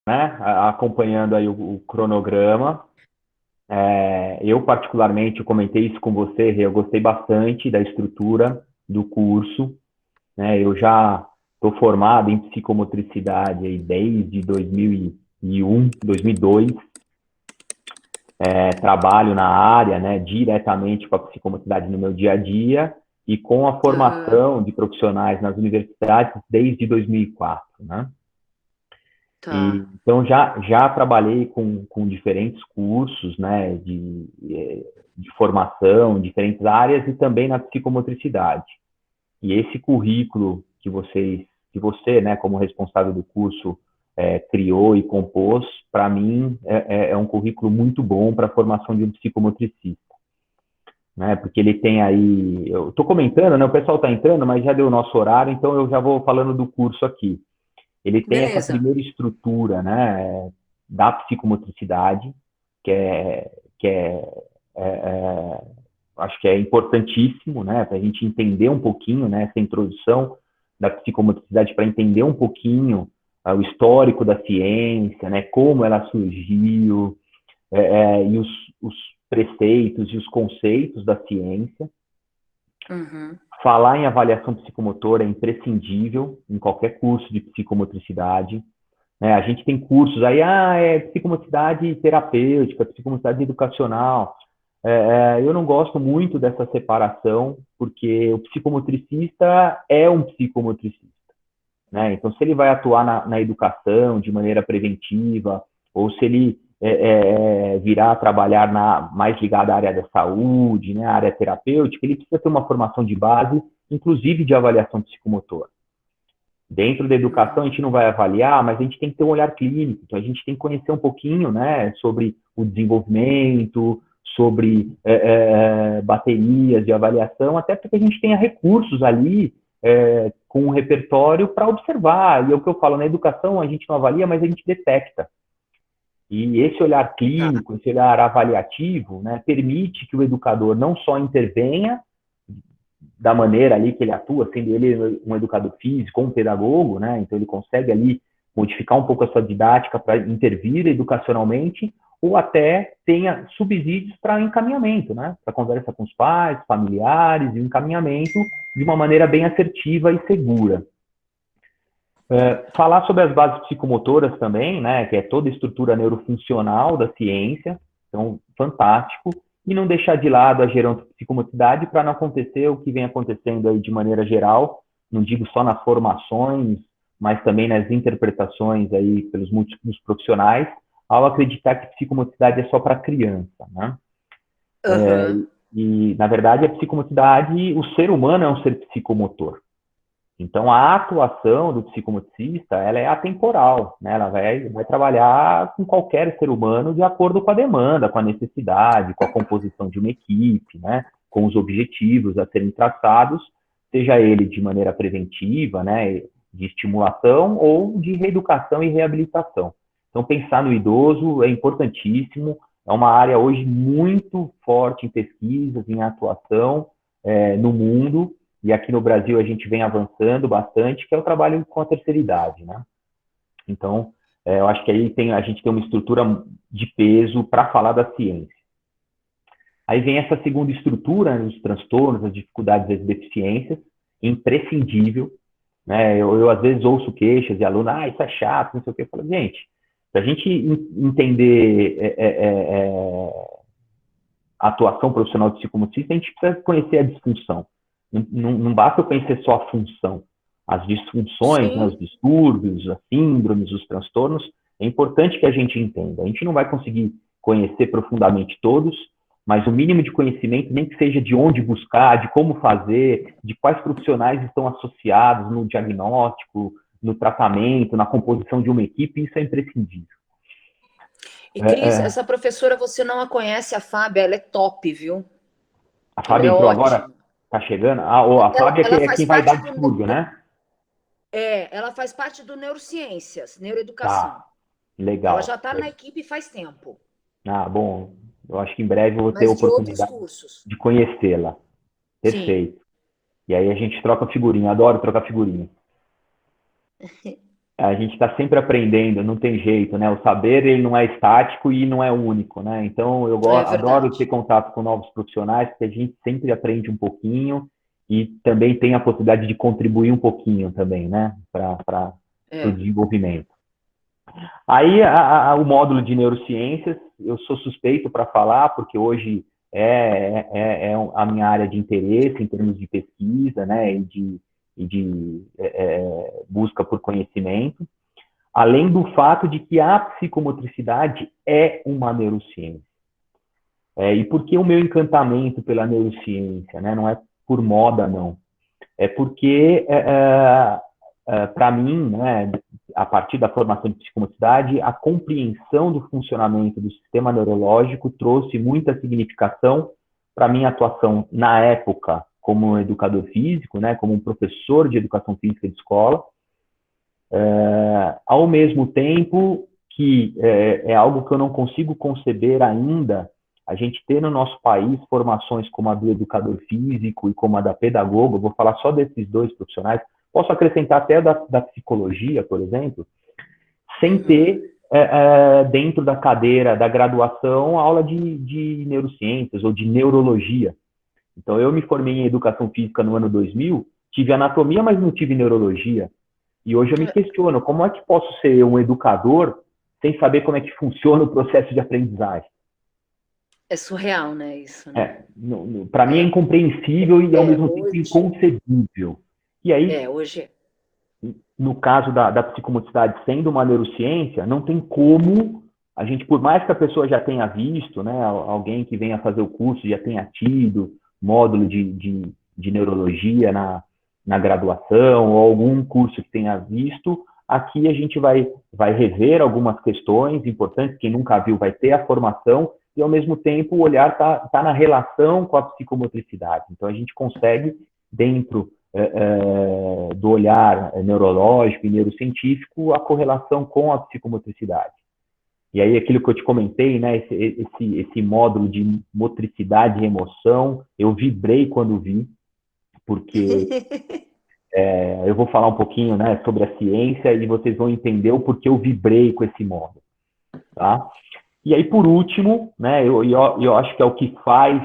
né, acompanhando aí o cronograma. Eu, particularmente, eu comentei isso com você, eu gostei bastante da estrutura do curso, né? Eu já estou formado em psicomotricidade aí desde 2001, 2002. Trabalho na área, né, diretamente com a psicomotricidade no meu dia a dia e com a Aham, formação de profissionais nas universidades desde 2004, né? tá. Então, já trabalhei com diferentes cursos, né, de formação, diferentes áreas e também na psicomotricidade. E esse currículo que você, né, como responsável do curso, criou e compôs, para mim, é um currículo muito bom para a formação de um psicomotricista, né? Porque ele tem aí, eu estou comentando, né? O pessoal está entrando, mas já deu o nosso horário, então eu já vou falando do curso aqui. Ele tem essa Beleza. primeira estrutura, né, da psicomotricidade, que é, que é, é, é acho que é importantíssimo, né, para a gente entender um pouquinho, né, essa introdução da psicomotricidade, para entender um pouquinho o histórico da ciência, né, como ela surgiu, e os preceitos e os conceitos da ciência. Uhum. Falar em avaliação psicomotora é imprescindível em qualquer curso de psicomotricidade, né? A gente tem cursos aí, é psicomotricidade terapêutica, psicomotricidade educacional. Eu não gosto muito dessa separação, porque o psicomotricista é um psicomotricista, né? Então, se ele vai atuar na educação de maneira preventiva, ou se ele virar a trabalhar mais ligado à área da saúde, né, à área terapêutica, ele precisa ter uma formação de base, inclusive de avaliação psicomotora. Dentro da educação, a Uhum. gente não vai avaliar, mas a gente tem que ter um olhar clínico. Então, a gente tem que conhecer um pouquinho, né, sobre o desenvolvimento, sobre baterias de avaliação, até porque a gente tenha recursos ali com um repertório para observar. E é o que eu falo, na educação a gente não avalia, mas a gente detecta. E esse olhar Tá. clínico, esse olhar avaliativo, né, permite que o educador não só intervenha da maneira ali que ele atua, sendo ele um educador físico, um pedagogo, né? Então ele consegue ali modificar um pouco a sua didática para intervir educacionalmente, ou até tenha subsídios para encaminhamento, né? Para conversa com os pais, familiares e o encaminhamento de uma maneira bem assertiva e segura. Falar sobre as bases psicomotoras também, né, que é toda a estrutura neurofuncional da ciência, então, fantástico, e não deixar de lado a gerontopsicomotricidade para não acontecer o que vem acontecendo aí de maneira geral, não digo só nas formações, mas também nas interpretações aí pelos múltiplos profissionais, ao acreditar que psicomotricidade é só para criança, né? Aham. E, na verdade, a psicomotricidade, o ser humano é um ser psicomotor. Então, a atuação do psicomotricista, ela é atemporal, né? Ela vai trabalhar com qualquer ser humano de acordo com a demanda, com a necessidade, com a composição de uma equipe, né? Com os objetivos a serem traçados, seja ele de maneira preventiva, né? De estimulação ou de reeducação e reabilitação. Então, pensar no idoso é importantíssimo, é uma área hoje muito forte em pesquisas, em atuação no mundo, e aqui no Brasil a gente vem avançando bastante, que é o trabalho com a terceira idade, né? Então, eu acho que aí a gente tem uma estrutura de peso para falar da ciência. Aí vem essa segunda estrutura, né, os transtornos, as dificuldades, as deficiências, imprescindível, né? Eu às vezes ouço queixas de aluno, isso é chato, não sei o que. Eu falo, gente, para a gente entender a atuação profissional de psicomotricista, a gente precisa conhecer a disfunção. Não basta eu conhecer só a função. As disfunções, né, Sim. os distúrbios, as síndromes, os transtornos, é importante que a gente entenda. A gente não vai conseguir conhecer profundamente todos, mas o mínimo de conhecimento, nem que seja de onde buscar, de como fazer, de quais profissionais estão associados no diagnóstico, no tratamento, na composição de uma equipe, isso é imprescindível. E É, Cris, é, essa professora você não a conhece, a Fábia, ela é top, viu? a Ela Fábia é entrou agora? ótima. Tá chegando? A Ela, Fábia ela é faz quem vai dar parte do, distúrbio, né? ela faz parte do Neurociências, Neuroeducação. Tá, Ela já legal. está na equipe faz tempo, Bom, eu acho que em breve eu vou ter a mas de outros oportunidade cursos. de conhecê-la. Sim. Perfeito. E aí a gente troca figurinha, adoro trocar figurinha. A gente está sempre aprendendo, não tem jeito, né? O saber, ele não é estático e não é único, né? Então, É adoro ter verdade. contato com novos profissionais, porque a gente sempre aprende um pouquinho e também tem a possibilidade de contribuir um pouquinho também, né? Para o É. desenvolvimento. Aí, o módulo de neurociências, eu sou suspeito para falar, porque hoje é a minha área de interesse em termos de pesquisa, né? E de busca por conhecimento. Além do fato de que a psicomotricidade é uma neurociência. E por que o meu encantamento pela neurociência? Né? Não é por moda, não. É porque, para mim, né, a partir da formação de psicomotricidade, a compreensão do funcionamento do sistema neurológico trouxe muita significação para a minha atuação na época como educador físico, né, como um professor de educação física de escola, ao mesmo tempo que é algo que eu não consigo conceber ainda, a gente ter no nosso país formações como a do educador físico e como a da pedagoga, eu vou falar só desses dois profissionais, posso acrescentar até da psicologia, por exemplo, sem Uhum. ter dentro da cadeira da graduação aula de neurociências ou de neurologia. Então, eu me formei em educação física no ano 2000, tive anatomia, mas não tive neurologia. E hoje eu me questiono, como é que posso ser um educador sem saber como é que funciona o processo de aprendizagem? É surreal, né, isso, né? Para mim é É, incompreensível e ao mesmo tempo hoje, inconcebível. E aí, hoje, no caso da psicomotricidade sendo uma neurociência, não tem como a gente, por mais que a pessoa já tenha visto, né, alguém que venha fazer o curso já tenha tido módulo de neurologia na graduação ou algum curso que tenha visto, aqui a gente vai rever algumas questões importantes, quem nunca viu vai ter a formação e, ao mesmo tempo, o olhar tá na relação com a psicomotricidade. Então, a gente consegue, dentro do olhar neurológico e neurocientífico, a correlação com a psicomotricidade. E aí, aquilo que eu te comentei, né, esse módulo de motricidade e emoção, eu vibrei quando vi, porque eu vou falar um pouquinho, né, sobre a ciência e vocês vão entender o porquê eu vibrei com esse módulo, tá? E aí, por último, né, eu acho que é o que faz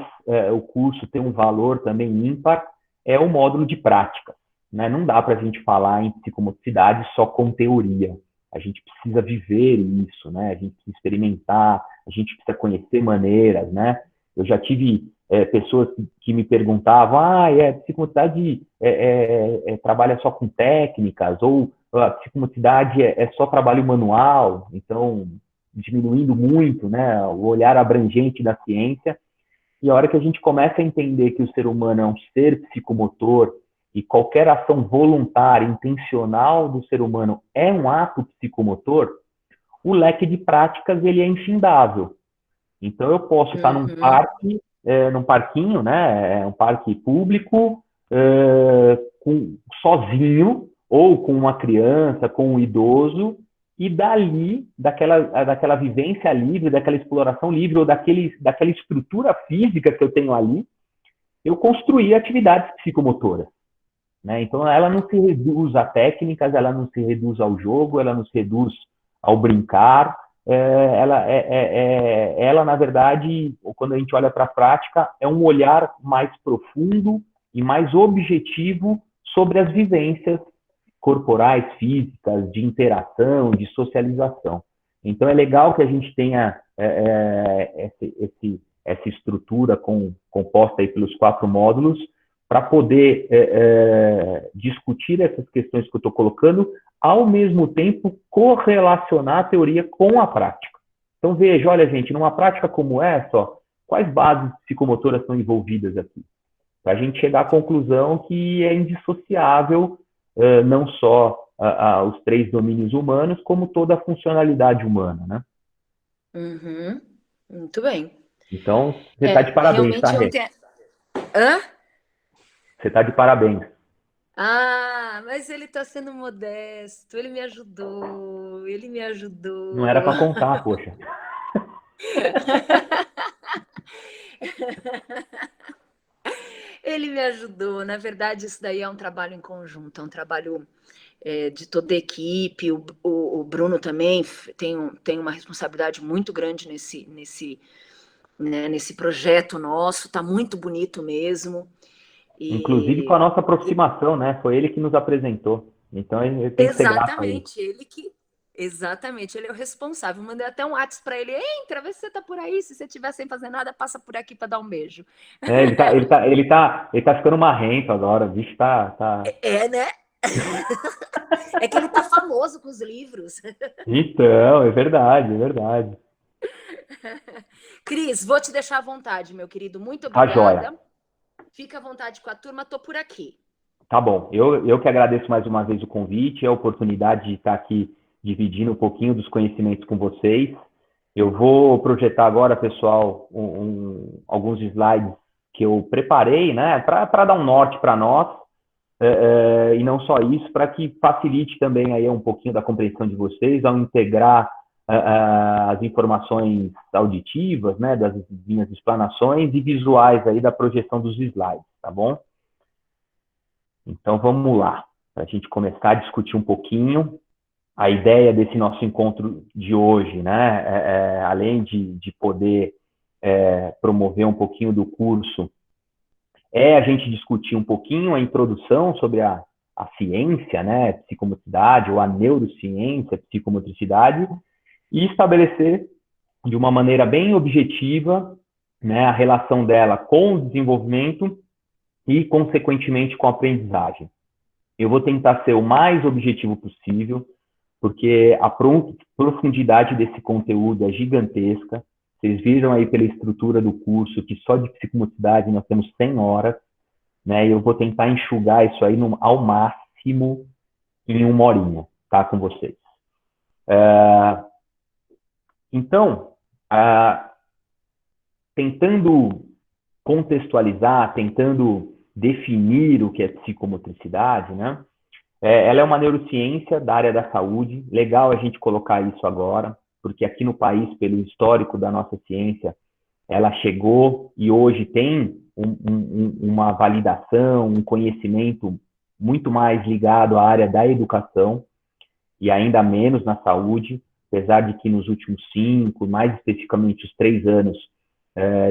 o curso ter um valor também ímpar, é o módulo de prática. Né? Não dá para a gente falar em psicomotricidade só com teoria. A gente precisa viver isso, né? A gente precisa experimentar, a gente precisa conhecer maneiras, né? Eu já tive pessoas que me perguntavam, psicomotricidade trabalha só com técnicas, ou a psicomotricidade é só trabalho manual, então diminuindo muito, né, o olhar abrangente da ciência. E a hora que a gente começa a entender que o ser humano é um ser psicomotor e qualquer ação voluntária, intencional do ser humano é um ato psicomotor, o leque de práticas ele é infindável. Então eu posso estar num uhum. parque, num parquinho, né, um parque público, sozinho ou com uma criança, com um idoso, e dali, daquela vivência livre, daquela exploração livre, ou daquela estrutura física que eu tenho ali, eu construí atividades psicomotoras. Né? Então, ela não se reduz a técnicas, ela não se reduz ao jogo, ela não se reduz ao brincar. Ela, na verdade, quando a gente olha para a prática, é um olhar mais profundo e mais objetivo sobre as vivências corporais, físicas, de interação, de socialização. Então, é legal que a gente tenha essa estrutura composta aí pelos 4 módulos para poder discutir essas questões que eu estou colocando, ao mesmo tempo correlacionar a teoria com a prática. Então, veja, olha, gente, numa prática como essa, quais bases psicomotoras estão envolvidas aqui? Para a gente chegar à conclusão que é indissociável não só os 3 domínios humanos, como toda a funcionalidade humana, né? Uhum. Muito bem. Então, você está de parabéns, tá, Realmente Rê? ontem. Hã? Você está de parabéns. Ah, mas ele está sendo modesto, ele me ajudou, ele me Não era ajudou. para contar, poxa. Ele me ajudou. Na verdade, isso daí é um trabalho em conjunto, é um trabalho de toda a equipe. O Bruno também tem uma responsabilidade muito grande nesse projeto nosso. Está muito bonito mesmo. Inclusive com a E nossa aproximação, né? Foi ele que nos apresentou. Então ele tem que ser grato a ele. exatamente, exatamente, ele é o responsável. Mandei até um WhatsApp para ele: entra, vê se você tá por aí. Se você estiver sem fazer nada, passa por aqui para dar um beijo. É, ele tá ficando marrento agora, o bicho tá. Né? É que ele tá famoso com os livros. Então, é verdade, é verdade. Cris, vou te deixar à vontade, meu querido. Muito Tá joia. obrigada. Fica à vontade com a turma, tô por aqui. Tá bom. Eu que agradeço mais uma vez o convite, a oportunidade de estar aqui dividindo um pouquinho dos conhecimentos com vocês. Eu vou projetar agora, pessoal, alguns slides que eu preparei, né, para dar um norte para nós, e não só isso, para que facilite também aí um pouquinho da compreensão de vocês ao integrar as informações auditivas, né, das minhas explanações e visuais aí da projeção dos slides, tá bom? Então vamos lá, para a gente começar a discutir um pouquinho a ideia desse nosso encontro de hoje, né? Além de poder promover um pouquinho do curso, a gente discutir um pouquinho a introdução sobre a ciência, né? Psicomotricidade ou a neurociência, psicomotricidade, e estabelecer de uma maneira bem objetiva, né, a relação dela com o desenvolvimento e, consequentemente, com a aprendizagem. Eu vou tentar ser o mais objetivo possível, porque a profundidade desse conteúdo é gigantesca. Vocês viram aí pela estrutura do curso que só de psicomotricidade nós temos 100 horas, né? E eu vou tentar enxugar isso aí ao máximo em 1 horinha, tá? Com vocês. Então, tentando contextualizar, tentando definir o que é psicomotricidade, né? Ela é uma neurociência da área da saúde. Legal a gente colocar isso agora, porque aqui no país, pelo histórico da nossa ciência, ela chegou e hoje tem uma validação, um conhecimento muito mais ligado à área da educação e ainda menos na saúde, apesar de que nos últimos 5, mais especificamente os 3 anos,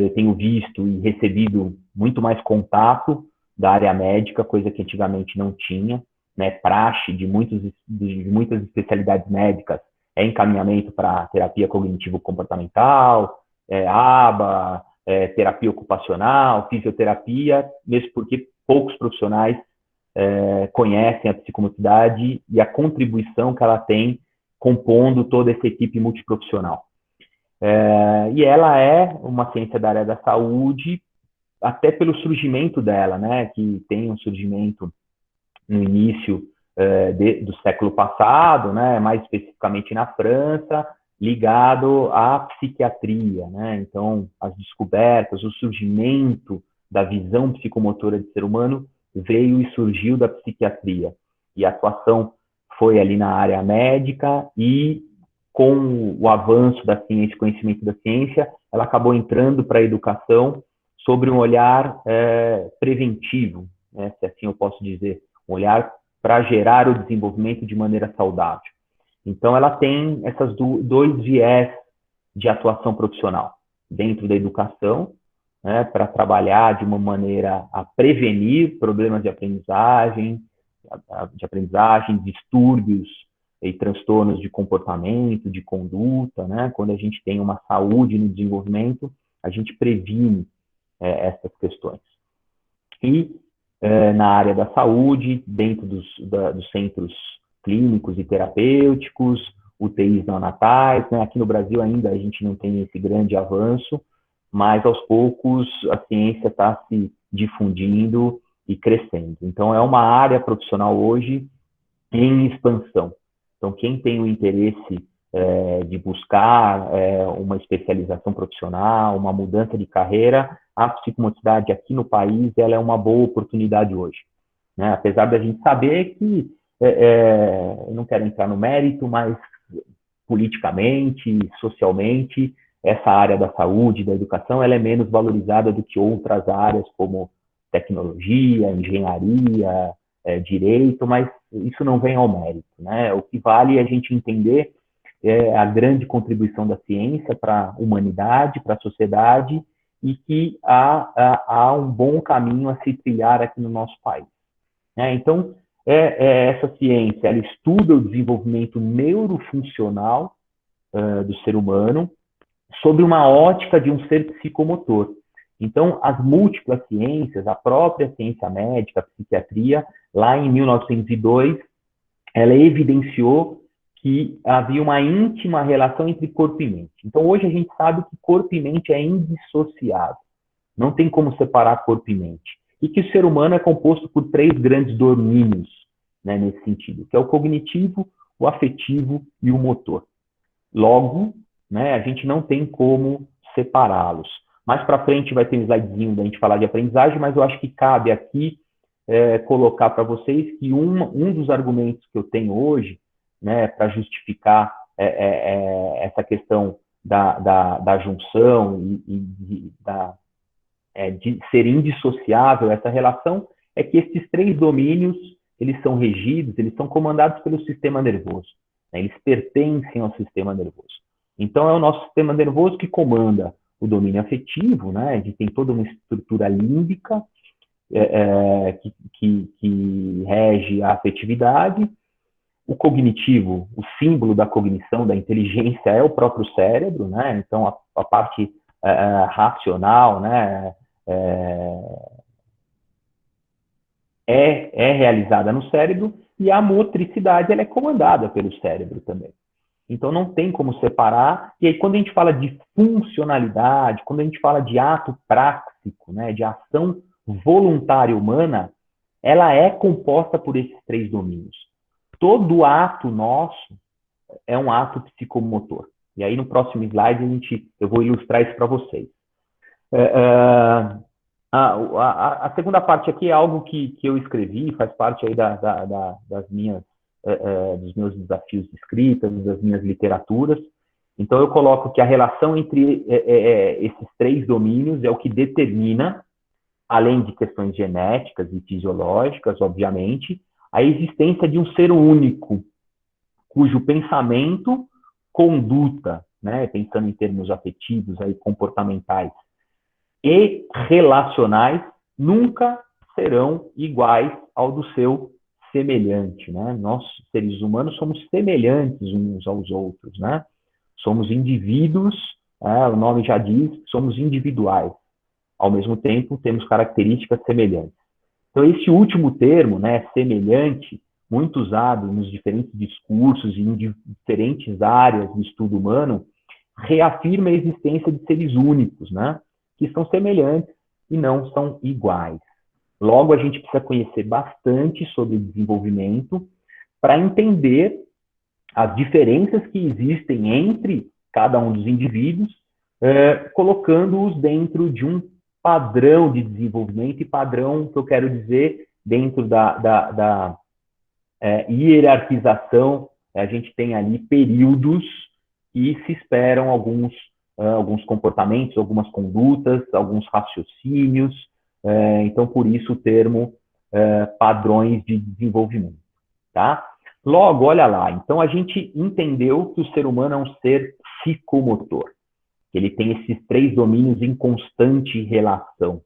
eu tenho visto e recebido muito mais contato da área médica, coisa que antigamente não tinha, né? Praxe de muitas especialidades médicas é encaminhamento para terapia cognitivo-comportamental, ABA, terapia ocupacional, fisioterapia, mesmo porque poucos profissionais conhecem a psicomotricidade e a contribuição que ela tem compondo toda essa equipe multiprofissional. E ela é uma ciência da área da saúde, até pelo surgimento dela, né, que tem um surgimento no início do século passado, né, mais especificamente na França, ligado à psiquiatria, né? Então, as descobertas, o surgimento da visão psicomotora do ser humano veio e surgiu da psiquiatria. E a atuação foi ali na área médica e, com o avanço da ciência, conhecimento da ciência, ela acabou entrando para a educação sobre um olhar preventivo, né, se assim eu posso dizer, um olhar para gerar o desenvolvimento de maneira saudável. Então, ela tem esses 2 viés de atuação profissional dentro da educação, né, para trabalhar de uma maneira a prevenir problemas de aprendizagem, distúrbios e transtornos de comportamento, de conduta, né? Quando a gente tem uma saúde no desenvolvimento, a gente previne essas questões. E na área da saúde, dentro dos centros clínicos e terapêuticos, UTIs neonatais, né? Aqui no Brasil ainda a gente não tem esse grande avanço, mas aos poucos a ciência está se difundindo e crescendo. Então é uma área profissional hoje em expansão. Então quem tem o interesse de buscar uma especialização profissional, uma mudança de carreira, a psicomotricidade aqui no país ela é uma boa oportunidade hoje, né? Apesar da gente saber que eu não quero entrar no mérito, mas politicamente, socialmente, essa área da saúde, da educação, ela é menos valorizada do que outras áreas, como tecnologia, engenharia, direito, mas isso não vem ao mérito, né? O que vale é a gente entender a grande contribuição da ciência para a humanidade, para a sociedade, e que há um bom caminho a se trilhar aqui no nosso país. Então, essa ciência, ela estuda o desenvolvimento neurofuncional do ser humano sob uma ótica de um ser psicomotor. Então, as múltiplas ciências, a própria ciência médica, a psiquiatria, lá em 1902, ela evidenciou que havia uma íntima relação entre corpo e mente. Então, hoje a gente sabe que corpo e mente é indissociável. Não tem como separar corpo e mente. E que o ser humano é composto por 3 grandes domínios, né, nesse sentido, que é o cognitivo, o afetivo e o motor. Logo, né, a gente não tem como separá-los. Mais para frente vai ter um slidezinho da gente falar de aprendizagem, mas eu acho que cabe aqui colocar para vocês que um dos argumentos que eu tenho hoje, né, para justificar essa questão da junção de ser indissociável essa relação, é que esses 3 domínios, eles são regidos, eles são comandados pelo sistema nervoso. Né? Eles pertencem ao sistema nervoso. Então, é o nosso sistema nervoso que comanda o domínio afetivo, né? A gente tem toda uma estrutura límbica que rege a afetividade. O cognitivo, o símbolo da cognição, da inteligência, é o próprio cérebro, né? Então, a parte racional, né? É realizada no cérebro, e a motricidade ela é comandada pelo cérebro também. Então, não tem como separar. E aí, quando a gente fala de funcionalidade, quando a gente fala de ato práxico, né, de ação voluntária humana, ela é composta por esses 3 domínios. Todo ato nosso é um ato psicomotor. E aí, no próximo slide, eu vou ilustrar isso para vocês. A segunda parte aqui é algo que eu escrevi, faz parte aí dos meus desafios de escrita, das minhas literaturas. Então, eu coloco que a relação entre esses 3 domínios é o que determina, além de questões genéticas e fisiológicas, obviamente, a existência de um ser único, cujo pensamento, conduta, né, pensando em termos afetivos, aí, comportamentais e relacionais, nunca serão iguais ao do seu semelhante, né? Nós, seres humanos, somos semelhantes uns aos outros, né? Somos indivíduos, o nome já diz, somos individuais. Ao mesmo tempo, temos características semelhantes. Então, esse último termo, né, semelhante, muito usado nos diferentes discursos e em diferentes áreas do estudo humano, reafirma a existência de seres únicos, né, que são semelhantes e não são iguais. Logo, a gente precisa conhecer bastante sobre o desenvolvimento para entender as diferenças que existem entre cada um dos indivíduos, colocando-os dentro de um padrão de desenvolvimento, e padrão que eu quero dizer dentro da hierarquização. A gente tem ali períodos e se esperam alguns comportamentos, algumas condutas, alguns raciocínios. Então, por isso o termo padrões de desenvolvimento. Tá? Logo, olha lá. Então, a gente entendeu que o ser humano é um ser psicomotor. Ele tem esses 3 domínios em constante relação.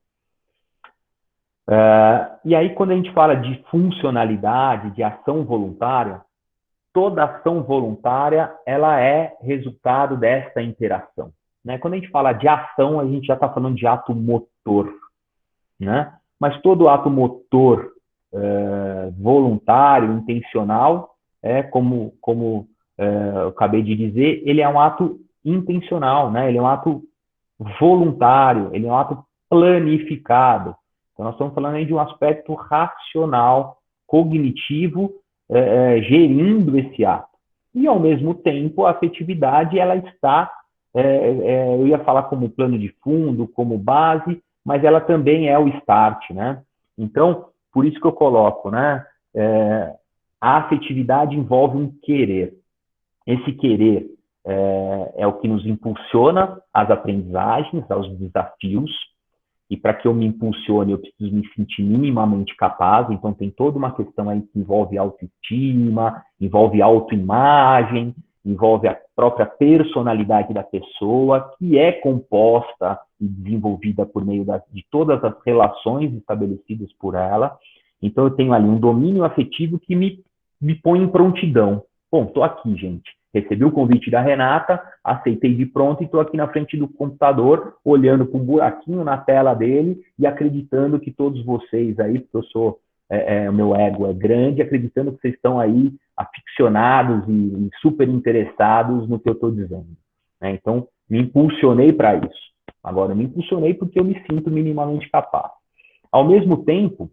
E aí, quando a gente fala de funcionalidade, de ação voluntária, toda ação voluntária ela é resultado dessa interação. Né? Quando a gente fala de ação, a gente já está falando de ato motor. Né? Mas todo ato motor voluntário, intencional, como eu acabei de dizer, ele é um ato intencional, né? Ele é um ato voluntário, ele é um ato planificado. Então, nós estamos falando aí de um aspecto racional, cognitivo, gerindo esse ato. E, ao mesmo tempo, a afetividade, ela está, eu ia falar como plano de fundo, como base, mas ela também é o start, né? Então, por isso que eu coloco, né? A afetividade envolve um querer. Esse querer é o que nos impulsiona às aprendizagens, aos desafios. E para que eu me impulsione, eu preciso me sentir minimamente capaz. Então, tem toda uma questão aí que envolve autoestima, envolve autoimagem, envolve a própria personalidade da pessoa, que é composta e desenvolvida por meio de todas as relações estabelecidas por ela. Então, eu tenho ali um domínio afetivo que me põe em prontidão. Bom, estou aqui, gente. Recebi o convite da Renata, aceitei de pronto e estou aqui na frente do computador, olhando para um buraquinho na tela dele e acreditando que todos vocês aí, porque eu sou, o meu ego é grande, acreditando que vocês estão aí aficionados e super interessados no que eu estou dizendo. Né? Então, me impulsionei para isso. Agora, me impulsionei porque eu me sinto minimamente capaz. Ao mesmo tempo,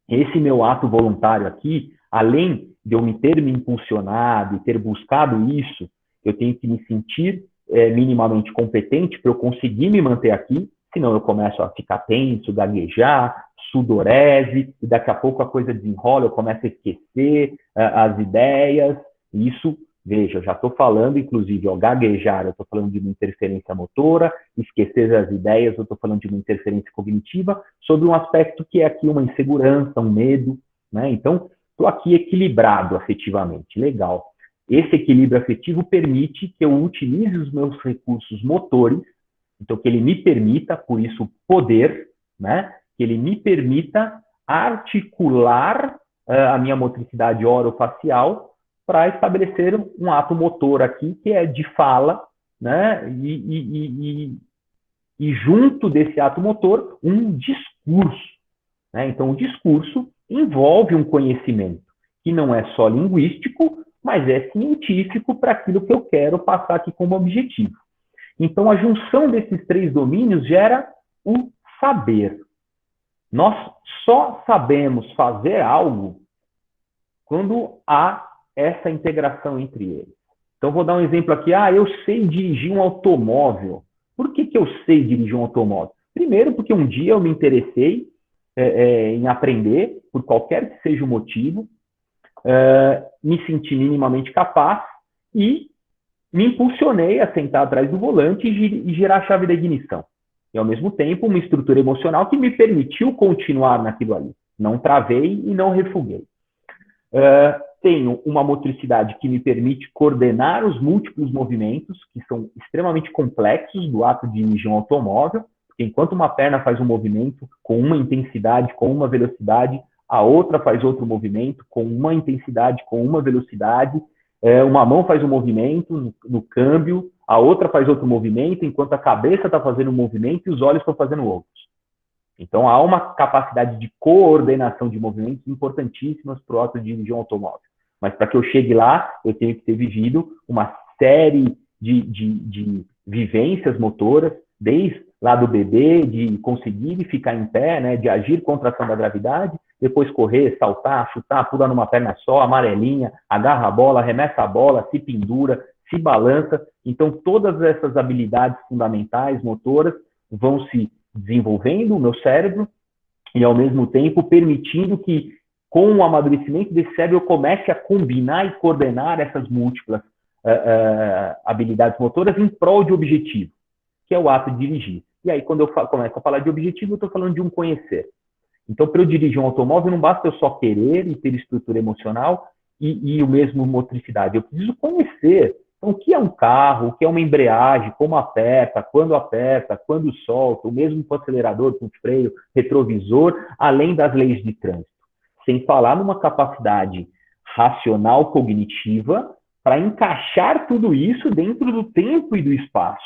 esse meu ato voluntário aqui, além de eu ter me impulsionado e ter buscado isso, eu tenho que me sentir minimamente competente para eu conseguir me manter aqui, senão eu começo a ficar tenso, gaguejar, sudorese, e daqui a pouco a coisa desenrola, eu começo a esquecer as ideias, e isso, veja, eu já estou falando, inclusive, gaguejar, eu estou falando de uma interferência motora, esquecer as ideias, eu estou falando de uma interferência cognitiva, sobre um aspecto que é aqui uma insegurança, um medo, né? Então, estou aqui equilibrado afetivamente, legal. Esse equilíbrio afetivo permite que eu utilize os meus recursos motores, então que ele me permita, por isso poder, né? Que ele me permita articular a minha motricidade orofacial para estabelecer um ato motor aqui, que é de fala, né? E junto desse ato motor, um discurso. Né? Então, o discurso envolve um conhecimento que não é só linguístico, mas é científico para aquilo que eu quero passar aqui como objetivo. Então, a junção desses três domínios gera o saber. Nós só sabemos fazer algo quando há essa integração entre eles. Então, vou dar um exemplo aqui. Eu sei dirigir um automóvel. Por que eu sei dirigir um automóvel? Primeiro, porque um dia eu me interessei em aprender, por qualquer que seja o motivo, me senti minimamente capaz e me impulsionei a sentar atrás do volante e girar a chave da ignição. E, ao mesmo tempo, uma estrutura emocional que me permitiu continuar naquilo ali. Não travei e não refuguei. Tenho uma motricidade que me permite coordenar os múltiplos movimentos, que são extremamente complexos do ato de dirigir um automóvel. Enquanto uma perna faz um movimento com uma intensidade, com uma velocidade, a outra faz outro movimento com uma intensidade, com uma velocidade, uma mão faz um movimento no câmbio, a outra faz outro movimento, enquanto a cabeça está fazendo um movimento e os olhos estão fazendo outros. Então, há uma capacidade de coordenação de movimentos importantíssimas para o ato de dirigir um automóvel. Mas para que eu chegue lá, eu tenho que ter vivido uma série de vivências motoras, desde lá do bebê, de conseguir ficar em pé, né, de agir contra a ação da gravidade, depois correr, saltar, chutar, pular numa perna só, amarelinha, agarra a bola, arremessa a bola, se pendura, se balança. Então, todas essas habilidades fundamentais, motoras, vão se desenvolvendo no meu cérebro e, ao mesmo tempo, permitindo que, com o amadurecimento desse cérebro, eu comece a combinar e coordenar essas múltiplas habilidades motoras em prol de objetivo, que é o ato de dirigir. E aí, quando eu começo a falar de objetivo, eu estou falando de um conhecer. Então, para eu dirigir um automóvel, não basta eu só querer e ter estrutura emocional e o mesmo motricidade. Eu preciso conhecer. Então, o que é um carro, o que é uma embreagem, como aperta, quando solta, o mesmo com o acelerador, com o freio, retrovisor, além das leis de trânsito. Sem falar numa capacidade racional cognitiva para encaixar tudo isso dentro do tempo e do espaço.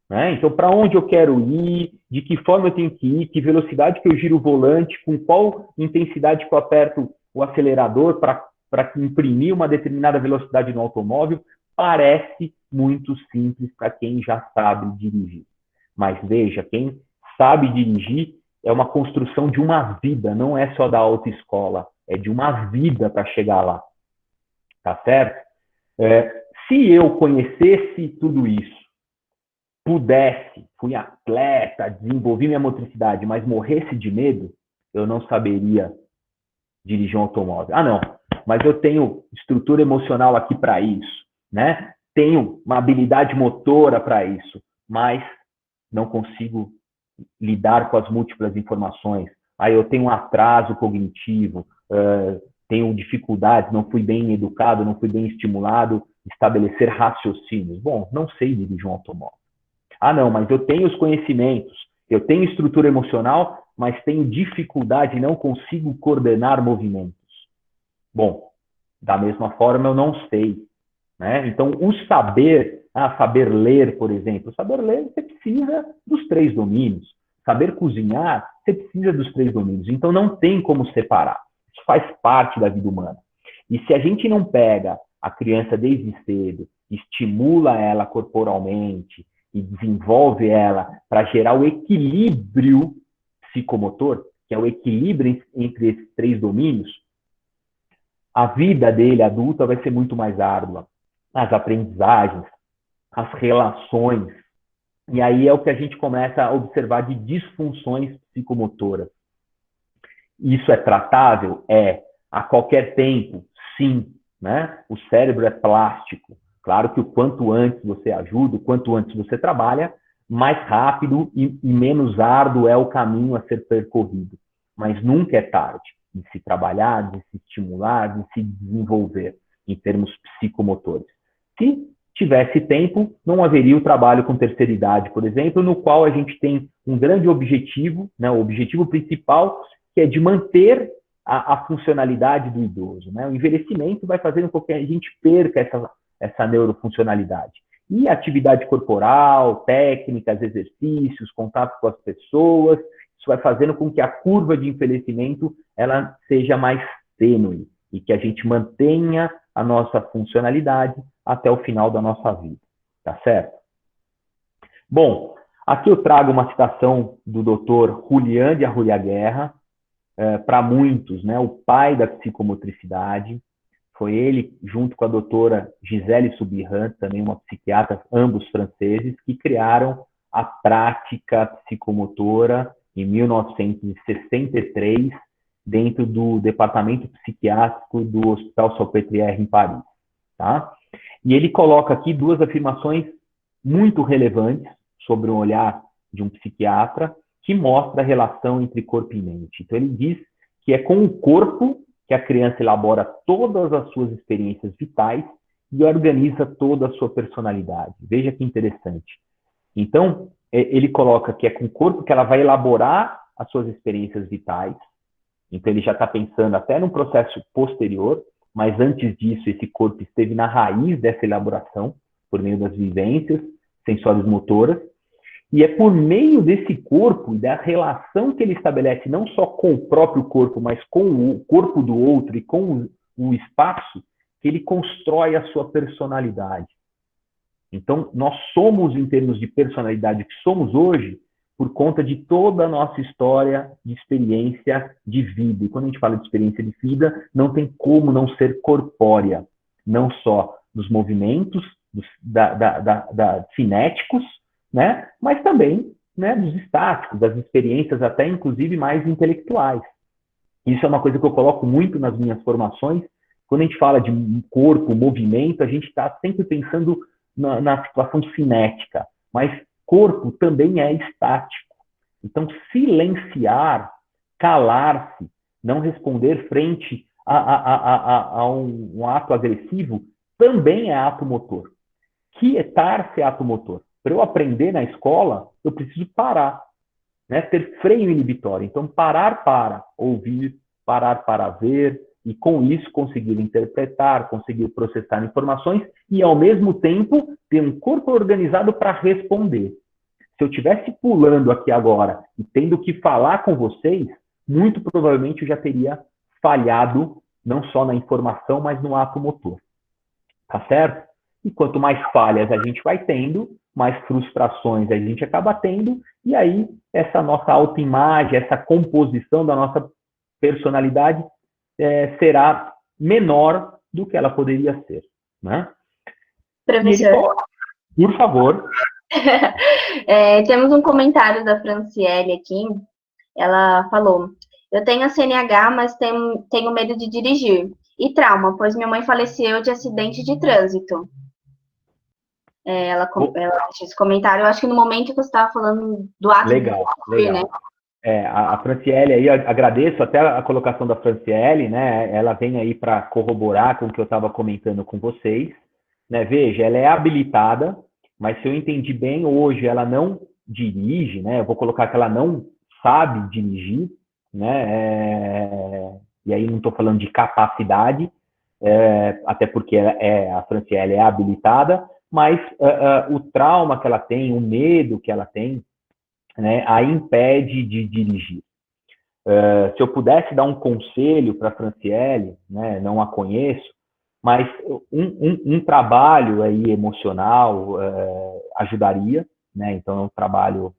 Né? Então, para onde eu quero ir, de que forma eu tenho que ir, que velocidade que eu giro o volante, com qual intensidade que eu aperto o acelerador para imprimir uma determinada velocidade no automóvel, parece muito simples para quem já sabe dirigir. Mas veja, quem sabe dirigir é uma construção de uma vida, não é só da autoescola, é de uma vida para chegar lá. Tá certo? Se eu conhecesse tudo isso, pudesse, fui atleta, desenvolvi minha motricidade, mas morresse de medo, eu não saberia dirigir um automóvel. Não, mas eu tenho estrutura emocional aqui para isso, né? Tenho uma habilidade motora para isso, mas não consigo lidar com as múltiplas informações. Aí eu tenho um atraso cognitivo, tenho dificuldades, não fui bem educado, não fui bem estimulado, estabelecer raciocínios. Bom, não sei dirigir um automóvel. Ah, não, mas eu tenho os conhecimentos, eu tenho estrutura emocional, mas tenho dificuldade e não consigo coordenar movimentos. Bom, da mesma forma eu não sei. Né? Então, o saber, saber ler, por exemplo, saber ler você precisa dos 3 domínios. Saber cozinhar, você precisa dos 3 domínios. Então, não tem como separar. Isso faz parte da vida humana. E se a gente não pega a criança desde cedo, estimula ela corporalmente e desenvolve ela para gerar o equilíbrio psicomotor, que é o equilíbrio entre esses 3 domínios, a vida dele adulta vai ser muito mais árdua. As aprendizagens, as relações. E aí é o que a gente começa a observar de disfunções psicomotoras. Isso é tratável? É. A qualquer tempo? Sim. Né? O cérebro é plástico. Claro que o quanto antes você ajuda, o quanto antes você trabalha, mais rápido e menos árduo é o caminho a ser percorrido. Mas nunca é tarde de se trabalhar, de se estimular, de se desenvolver em termos psicomotores. Se tivesse tempo, não haveria o trabalho com terceira idade, por exemplo, no qual a gente tem um grande objetivo, né, o objetivo principal, que é de manter a funcionalidade do idoso. Né? O envelhecimento vai fazendo com que a gente perca essa neurofuncionalidade. E atividade corporal, técnicas, exercícios, contato com as pessoas, isso vai fazendo com que a curva de envelhecimento ela seja mais tênue e que a gente mantenha a nossa funcionalidade até o final da nossa vida, tá certo? Bom, aqui eu trago uma citação do Dr. Julián de Arruaguerra, para muitos, né, o pai da psicomotricidade. Foi ele, junto com a doutora Gisele Subirran, também uma psiquiatra, ambos franceses, que criaram a prática psicomotora em 1963, dentro do departamento psiquiátrico do Hospital Salpêtrière, em Paris. Tá? E ele coloca aqui 2 afirmações muito relevantes sobre o olhar de um psiquiatra, que mostra a relação entre corpo e mente. Então, ele diz que é com o corpo que a criança elabora todas as suas experiências vitais e organiza toda a sua personalidade. Veja que interessante. Então, ele coloca que é com o corpo que ela vai elaborar as suas experiências vitais. Então, ele já está pensando até num processo posterior, mas antes disso, esse corpo esteve na raiz dessa elaboração, por meio das vivências sensórias motoras. E é por meio desse corpo e da relação que ele estabelece, não só com o próprio corpo, mas com o corpo do outro e com o espaço, que ele constrói a sua personalidade. Então, nós somos, em termos de personalidade, o que somos hoje, por conta de toda a nossa história de experiência de vida. E quando a gente fala de experiência de vida, não tem como não ser corpórea. Não só dos movimentos, cinéticos, né? Mas também, né, dos estáticos, das experiências até inclusive mais intelectuais. Isso é uma coisa que eu coloco muito nas minhas formações. Quando a gente fala de corpo, movimento, a gente está sempre pensando na situação cinética, mas corpo também é estático. Então, silenciar, calar-se, não responder frente a um ato agressivo também é ato motor. Quietar-se é ato motor. Para eu aprender na escola, eu preciso parar, né? Ter freio inibitório. Então, parar para ouvir, parar para ver, e com isso conseguir interpretar, conseguir processar informações e, ao mesmo tempo, ter um corpo organizado para responder. Se eu estivesse pulando aqui agora e tendo que falar com vocês, muito provavelmente eu já teria falhado não só na informação, mas no ato motor. Tá certo? E quanto mais falhas a gente vai tendo, mais frustrações a gente acaba tendo, e aí essa nossa autoimagem, essa composição da nossa personalidade será menor do que ela poderia ser. Né? Professor. Por favor. Temos um comentário da Franciele aqui. Ela falou: eu tenho a CNH, mas tenho medo de dirigir. E trauma, pois minha mãe faleceu de acidente de trânsito. ela deixou esse comentário. Eu acho que no momento que você estava falando do ato Legal, de legal. Né? A Franciele aí, agradeço até a colocação da Franciele, né? Ela vem aí para corroborar com o que eu estava comentando com vocês, né? Veja, ela é habilitada, mas se eu entendi bem, hoje ela não dirige, né? Eu vou colocar que ela não sabe dirigir, né? E aí não estou falando de capacidade, até porque a Franciele é habilitada, mas o trauma que ela tem, o medo que ela tem, né, a impede de dirigir. Se eu pudesse dar um conselho para a Franciele, né, não a conheço, mas um trabalho aí emocional ajudaria, né? Então, um trabalho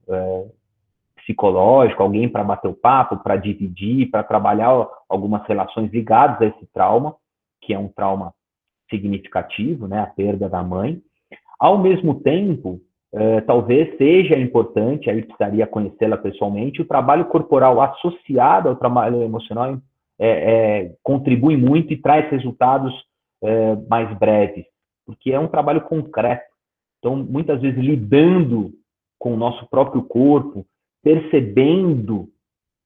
psicológico, alguém para bater o papo, para dividir, para trabalhar algumas relações ligadas a esse trauma, que é um trauma significativo, né, a perda da mãe. Ao mesmo tempo, talvez seja importante, aí precisaria conhecê-la pessoalmente, o trabalho corporal associado ao trabalho emocional contribui muito e traz resultados mais breves, porque é um trabalho concreto. Então, muitas vezes, lidando com o nosso próprio corpo, percebendo,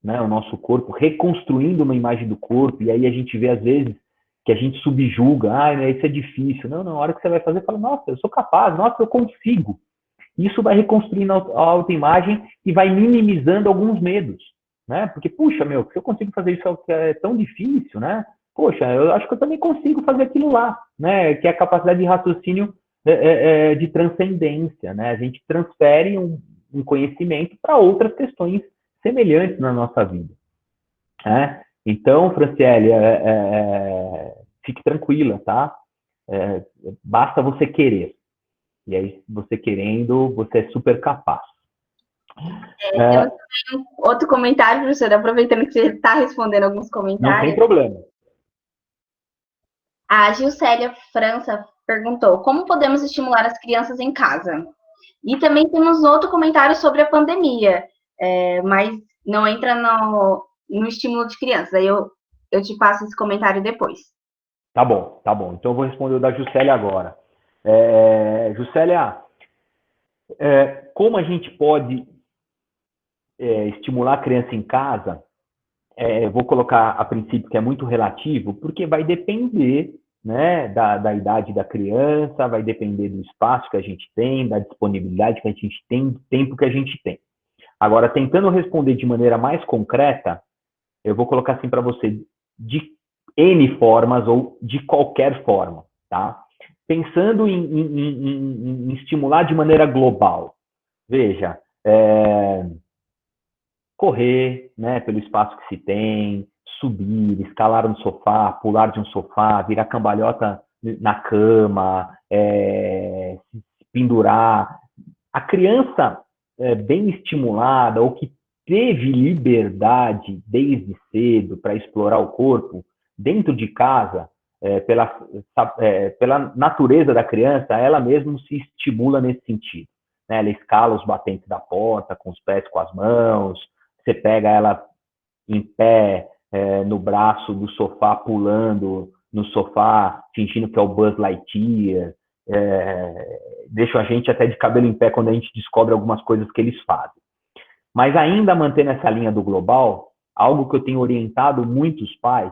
né, o nosso corpo, reconstruindo uma imagem do corpo, e aí a gente vê, às vezes, que a gente subjuga, isso é difícil. Não, na hora que você vai fazer, fala, nossa, eu sou capaz, nossa, eu consigo. Isso vai reconstruindo a autoimagem e vai minimizando alguns medos, né? Porque, puxa, se eu consigo fazer isso que é tão difícil, né? Poxa, eu acho que eu também consigo fazer aquilo lá, né? Que é a capacidade de raciocínio de transcendência, né? A gente transfere um conhecimento para outras questões semelhantes na nossa vida, né? Então, Franciele, fique tranquila, tá? Basta você querer. E aí, você querendo, você é super capaz. Temos também outro comentário, professor, aproveitando que você está respondendo alguns comentários. Não tem problema. A Gilcélia França perguntou, como podemos estimular as crianças em casa? E também temos outro comentário sobre a pandemia, mas não entra no estímulo de crianças. Aí eu te passo esse comentário depois. Tá bom. Então eu vou responder o da Juscelia agora. Juscelia, como a gente pode estimular a criança em casa? Eu vou colocar a princípio que é muito relativo, porque vai depender, né, da idade da criança, vai depender do espaço que a gente tem, da disponibilidade que a gente tem, do tempo que a gente tem. Agora, tentando responder de maneira mais concreta, eu vou colocar assim para você, de N formas ou de qualquer forma, tá? Pensando em estimular de maneira global. Veja, correr, né, pelo espaço que se tem, subir, escalar no sofá, pular de um sofá, virar cambalhota na cama, se pendurar. A criança bem estimulada ou que teve liberdade desde cedo para explorar o corpo, dentro de casa, pela natureza da criança, ela mesma se estimula nesse sentido, né? Ela escala os batentes da porta com os pés, com as mãos, você pega ela em pé, no braço do sofá, pulando no sofá, fingindo que é o Buzz Lightyear, deixa a gente até de cabelo em pé quando a gente descobre algumas coisas que eles fazem. Mas ainda mantendo essa linha do global, algo que eu tenho orientado muitos pais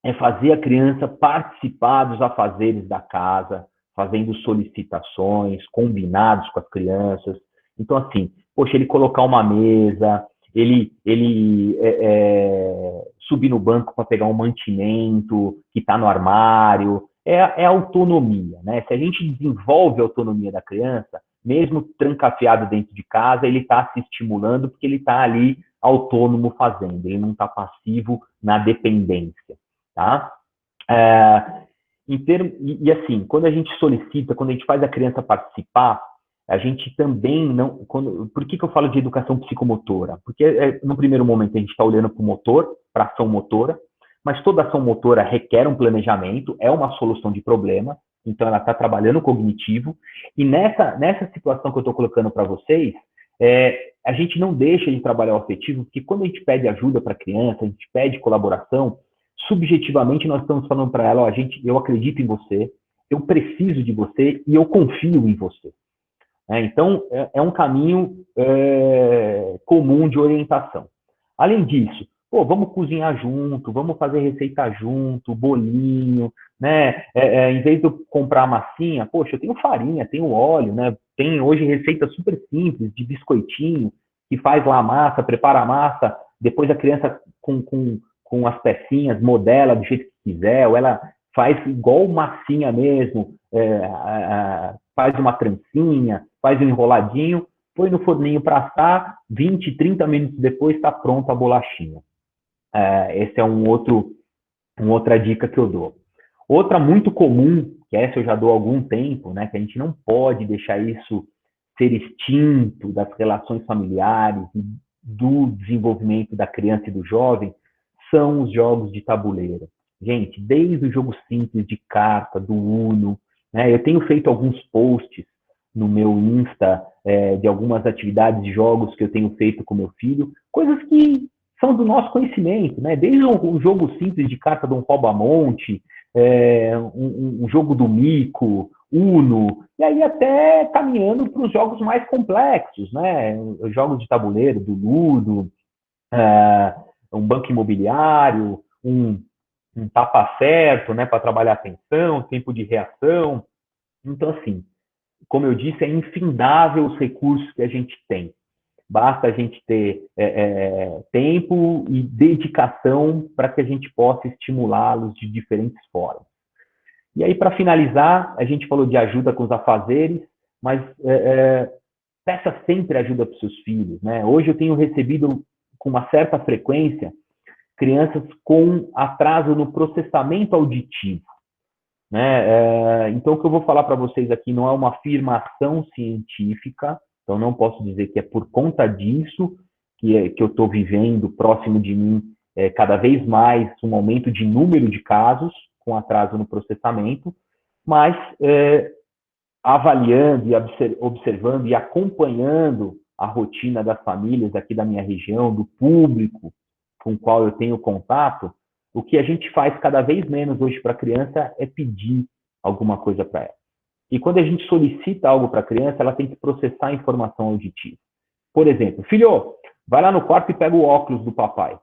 é fazer a criança participar dos afazeres da casa, fazendo solicitações, combinados com as crianças. Então, assim, poxa, ele colocar uma mesa, ele subir no banco para pegar um mantimento que está no armário, é autonomia, né? Se a gente desenvolve a autonomia da criança, mesmo trancafiado dentro de casa, ele está se estimulando porque ele está ali autônomo fazendo, ele não está passivo na dependência, tá? E assim, quando a gente solicita, quando a gente faz a criança participar, a gente também não... Por que eu falo de educação psicomotora? Porque no primeiro momento a gente está olhando para o motor, para a ação motora, mas toda ação motora requer um planejamento, é uma solução de problema, então ela está trabalhando o cognitivo, e nessa situação que eu estou colocando para vocês, a gente não deixa de trabalhar o afetivo, porque quando a gente pede ajuda para a criança, a gente pede colaboração, subjetivamente nós estamos falando para ela, eu acredito em você, eu preciso de você e eu confio em você. Então, é um caminho comum de orientação. Além disso, vamos cozinhar junto, vamos fazer receita junto, bolinho, né? Em vez de eu comprar massinha, poxa, eu tenho farinha, tenho óleo, né? Tem hoje receitas super simples de biscoitinho, que faz lá a massa, prepara a massa, depois a criança com as pecinhas modela do jeito que quiser, ou ela faz igual massinha mesmo, faz uma trancinha, faz um enroladinho, põe no forninho para assar, 20, 30 minutos depois está pronta a bolachinha. Esse é outra dica que eu dou. Outra muito comum, que essa eu já dou há algum tempo, né, que a gente não pode deixar isso ser extinto das relações familiares e do desenvolvimento da criança e do jovem, são os jogos de tabuleiro. Gente, desde o jogo simples de carta, do Uno, né, eu tenho feito alguns posts no meu Insta de algumas atividades de jogos que eu tenho feito com meu filho, coisas que são do nosso conhecimento, né? Desde um jogo simples de carta de um rouba-monte, um jogo do mico, Uno, e aí até caminhando para os jogos mais complexos, né? Os jogos de tabuleiro, do Ludo, um banco imobiliário, um tapa certo, né, para trabalhar a atenção, tempo de reação. Então, assim, como eu disse, é infindável os recursos que a gente tem. Basta a gente ter tempo e dedicação para que a gente possa estimulá-los de diferentes formas. E aí, para finalizar, a gente falou de ajuda com os afazeres, mas peça sempre ajuda para os seus filhos, né? Hoje eu tenho recebido com uma certa frequência crianças com atraso no processamento auditivo, né? Então, o que eu vou falar para vocês aqui não é uma afirmação científica, então não posso dizer que é por conta disso que eu estou vivendo próximo de mim cada vez mais um aumento de número de casos com atraso no processamento, mas avaliando e observando e acompanhando a rotina das famílias aqui da minha região, do público com o qual eu tenho contato, o que a gente faz cada vez menos hoje para a criança é pedir alguma coisa para ela. E quando a gente solicita algo para a criança, ela tem que processar a informação auditiva. Por exemplo, filho, vai lá no quarto e pega o óculos do papai.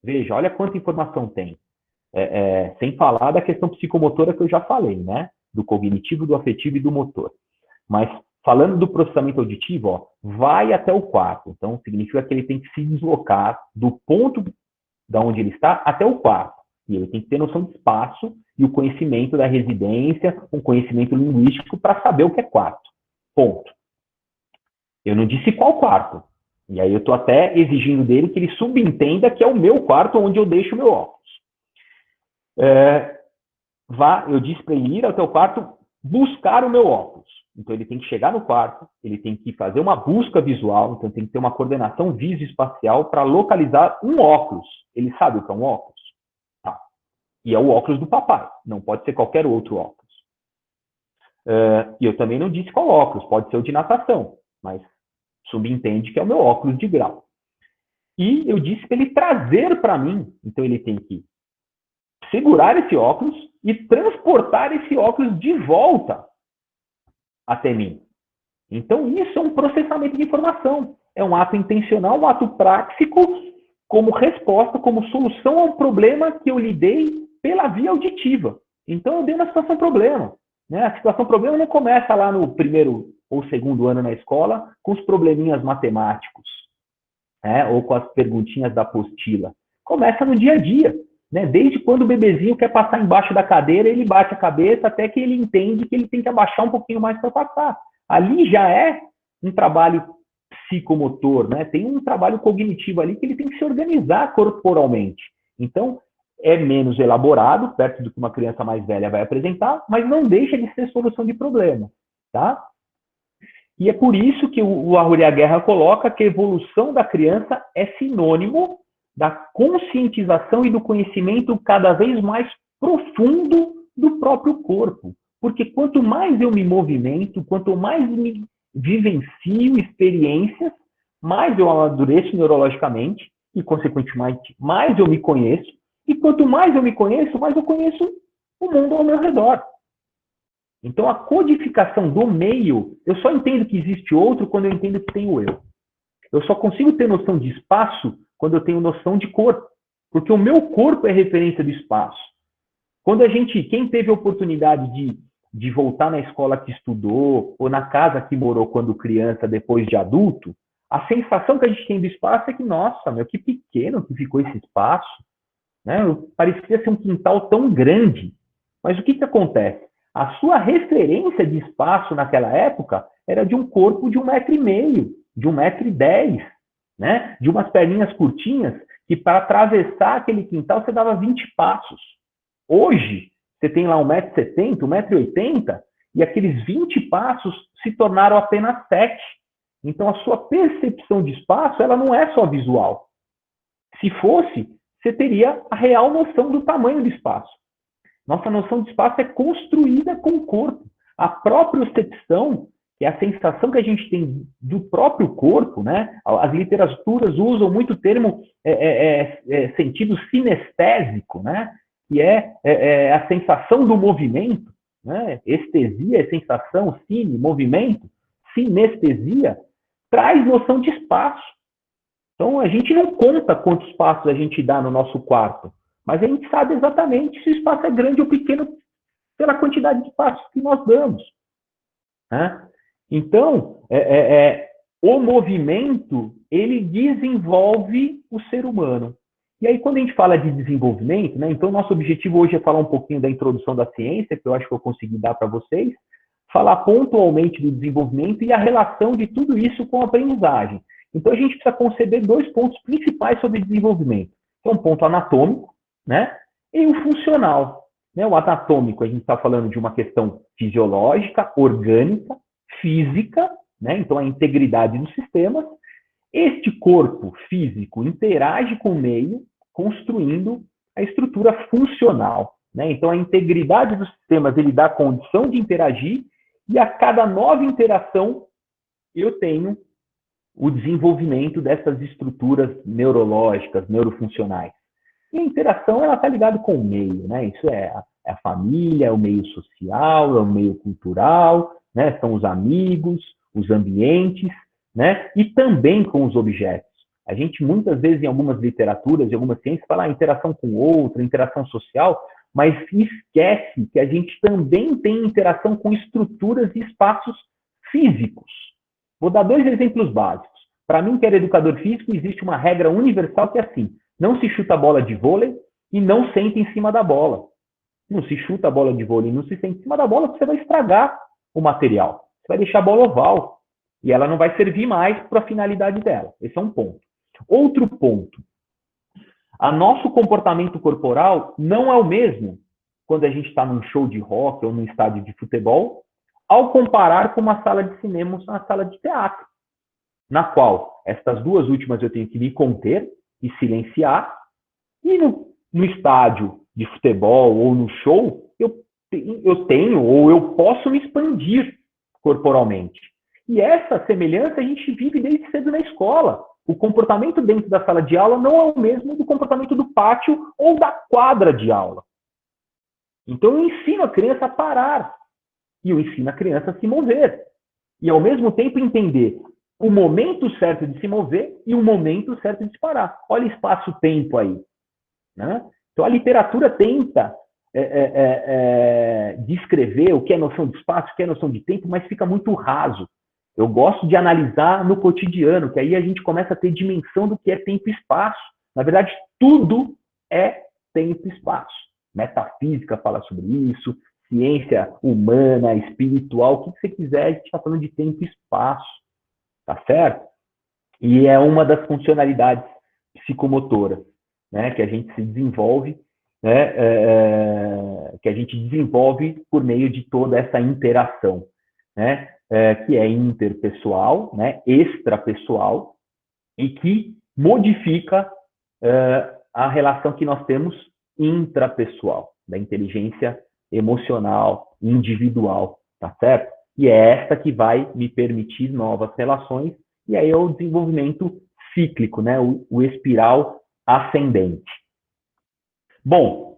Veja, olha quanta informação tem. Sem falar da questão psicomotora que eu já falei, né? Do cognitivo, do afetivo e do motor. Mas falando do processamento auditivo, vai até o quarto. Então, significa que ele tem que se deslocar do ponto da onde ele está até o quarto. E ele tem que ter noção de espaço e o conhecimento da residência, um conhecimento linguístico para saber o que é quarto. Ponto. Eu não disse qual quarto. E aí eu estou até exigindo dele que ele subentenda que é o meu quarto onde eu deixo o meu óculos. Eu disse para ele ir até o quarto buscar o meu óculos. Então ele tem que chegar no quarto, ele tem que fazer uma busca visual, então tem que ter uma coordenação visoespacial para localizar um óculos. Ele sabe o que é um óculos? Tá. E é o óculos do papai, não pode ser qualquer outro óculos. E eu também não disse qual óculos, pode ser o de natação, mas subentende que é o meu óculos de grau. E eu disse para ele trazer para mim, então ele tem que segurar esse óculos e transportar esse óculos de volta até mim. Então, isso é um processamento de informação. É um ato intencional, um ato prático, como resposta, como solução ao problema que eu lidei pela via auditiva. Então, eu dei uma situação problema. Né? A situação problema não começa lá no primeiro ou segundo ano na escola com os probleminhas matemáticos, né? Ou com as perguntinhas da apostila. Começa no dia a dia. Né? Desde quando o bebezinho quer passar embaixo da cadeira, ele bate a cabeça até que ele entende que ele tem que abaixar um pouquinho mais para passar. Ali já é um trabalho psicomotor, né? Tem um trabalho cognitivo ali que ele tem que se organizar corporalmente. Então, é menos elaborado, perto do que uma criança mais velha vai apresentar, mas não deixa de ser solução de problema. Tá? E é por isso que o Arruria Guerra coloca que a evolução da criança é sinônimo da conscientização e do conhecimento cada vez mais profundo do próprio corpo. Porque quanto mais eu me movimento, quanto mais me vivencio experiências, mais eu amadureço neurologicamente e, consequentemente, mais eu me conheço. E quanto mais eu me conheço, mais eu conheço o mundo ao meu redor. Então, a codificação do meio, eu só entendo que existe outro quando eu entendo que tem o eu. Eu só consigo ter noção de espaço quando eu tenho noção de corpo, porque o meu corpo é referência do espaço. Quando quem teve a oportunidade de voltar na escola que estudou, ou na casa que morou quando criança, depois de adulto, a sensação que a gente tem do espaço é que, nossa, meu, que pequeno que ficou esse espaço, né? Parecia ser um quintal tão grande. Mas o que acontece? A sua referência de espaço naquela época era de um corpo de 1,5 m, de 1,10 m, né? De umas perninhas curtinhas, que para atravessar aquele quintal você dava 20 passos. Hoje, você tem lá 1,70 m, 1,80 m, e aqueles 20 passos se tornaram apenas 7. Então, a sua percepção de espaço, ela não é só visual. Se fosse, você teria a real noção do tamanho do espaço. Nossa noção de espaço é construída com o corpo. A propriocepção, que é a sensação que a gente tem do próprio corpo, né? As literaturas usam muito o termo sentido sinestésico, né? Que é a sensação do movimento, né? Estesia é sensação, cine, movimento, sinestesia, traz noção de espaço. Então, a gente não conta quantos passos a gente dá no nosso quarto, mas a gente sabe exatamente se o espaço é grande ou pequeno pela quantidade de passos que nós damos, né? Então, o movimento, ele desenvolve o ser humano. E aí, quando a gente fala de desenvolvimento, né, então nosso objetivo hoje é falar um pouquinho da introdução da ciência, que eu acho que eu consegui dar para vocês, falar pontualmente do desenvolvimento e a relação de tudo isso com a aprendizagem. Então, a gente precisa conceber 2 pontos principais sobre desenvolvimento. Que é um ponto anatômico, né, e o funcional. Né? O anatômico, a gente está falando de uma questão fisiológica, orgânica, física, né? Então a integridade dos sistemas. Este corpo físico interage com o meio, construindo a estrutura funcional, né? Então a integridade dos sistemas, ele dá condição de interagir, e a cada nova interação eu tenho o desenvolvimento dessas estruturas neurológicas, neurofuncionais. E a interação, ela está ligada com o meio, né? Isso é a família, é o meio social, é o meio cultural, né? São os amigos, os ambientes, né? E também com os objetos. A gente, muitas vezes, em algumas literaturas, em algumas ciências, fala interação com outro, interação social, mas esquece que a gente também tem interação com estruturas e espaços físicos. Vou dar 2 exemplos básicos. Para mim, que era educador físico, existe uma regra universal que é assim: não se chuta a bola de vôlei e não senta em cima da bola. Não se chuta a bola de vôlei e não se senta em cima da bola, porque você vai estragar o material. Você vai deixar a bola oval. E ela não vai servir mais para a finalidade dela. Esse é um ponto. Outro ponto. O nosso comportamento corporal não é o mesmo quando a gente está num show de rock ou num estádio de futebol, ao comparar com uma sala de cinema ou uma sala de teatro, na qual estas 2 últimas eu tenho que me conter e silenciar, e no estádio de futebol ou no show, eu tenho ou eu posso me expandir corporalmente. E essa semelhança a gente vive desde cedo na escola. O comportamento dentro da sala de aula não é o mesmo do comportamento do pátio ou da quadra de aula. Então eu ensino a criança a parar. E eu ensino a criança a se mover. E ao mesmo tempo entender o momento certo de se mover e o momento certo de parar. Olha espaço-tempo aí, né? Então a literatura tenta descrever o que é noção de espaço, o que é noção de tempo, mas fica muito raso. Eu gosto de analisar no cotidiano, que aí a gente começa a ter dimensão do que é tempo e espaço. Na verdade, tudo é tempo e espaço. Metafísica fala sobre isso, ciência humana, espiritual, o que você quiser, a gente está falando de tempo e espaço. Tá certo? E é uma das funcionalidades psicomotoras, né, que a gente se desenvolve, né, que a gente desenvolve por meio de toda essa interação, né, que é interpessoal, né, extrapessoal, e que modifica a relação que nós temos intrapessoal, da inteligência emocional, individual, tá certo? E é esta que vai me permitir novas relações, e aí é o desenvolvimento cíclico, né, o espiral ascendente. Bom,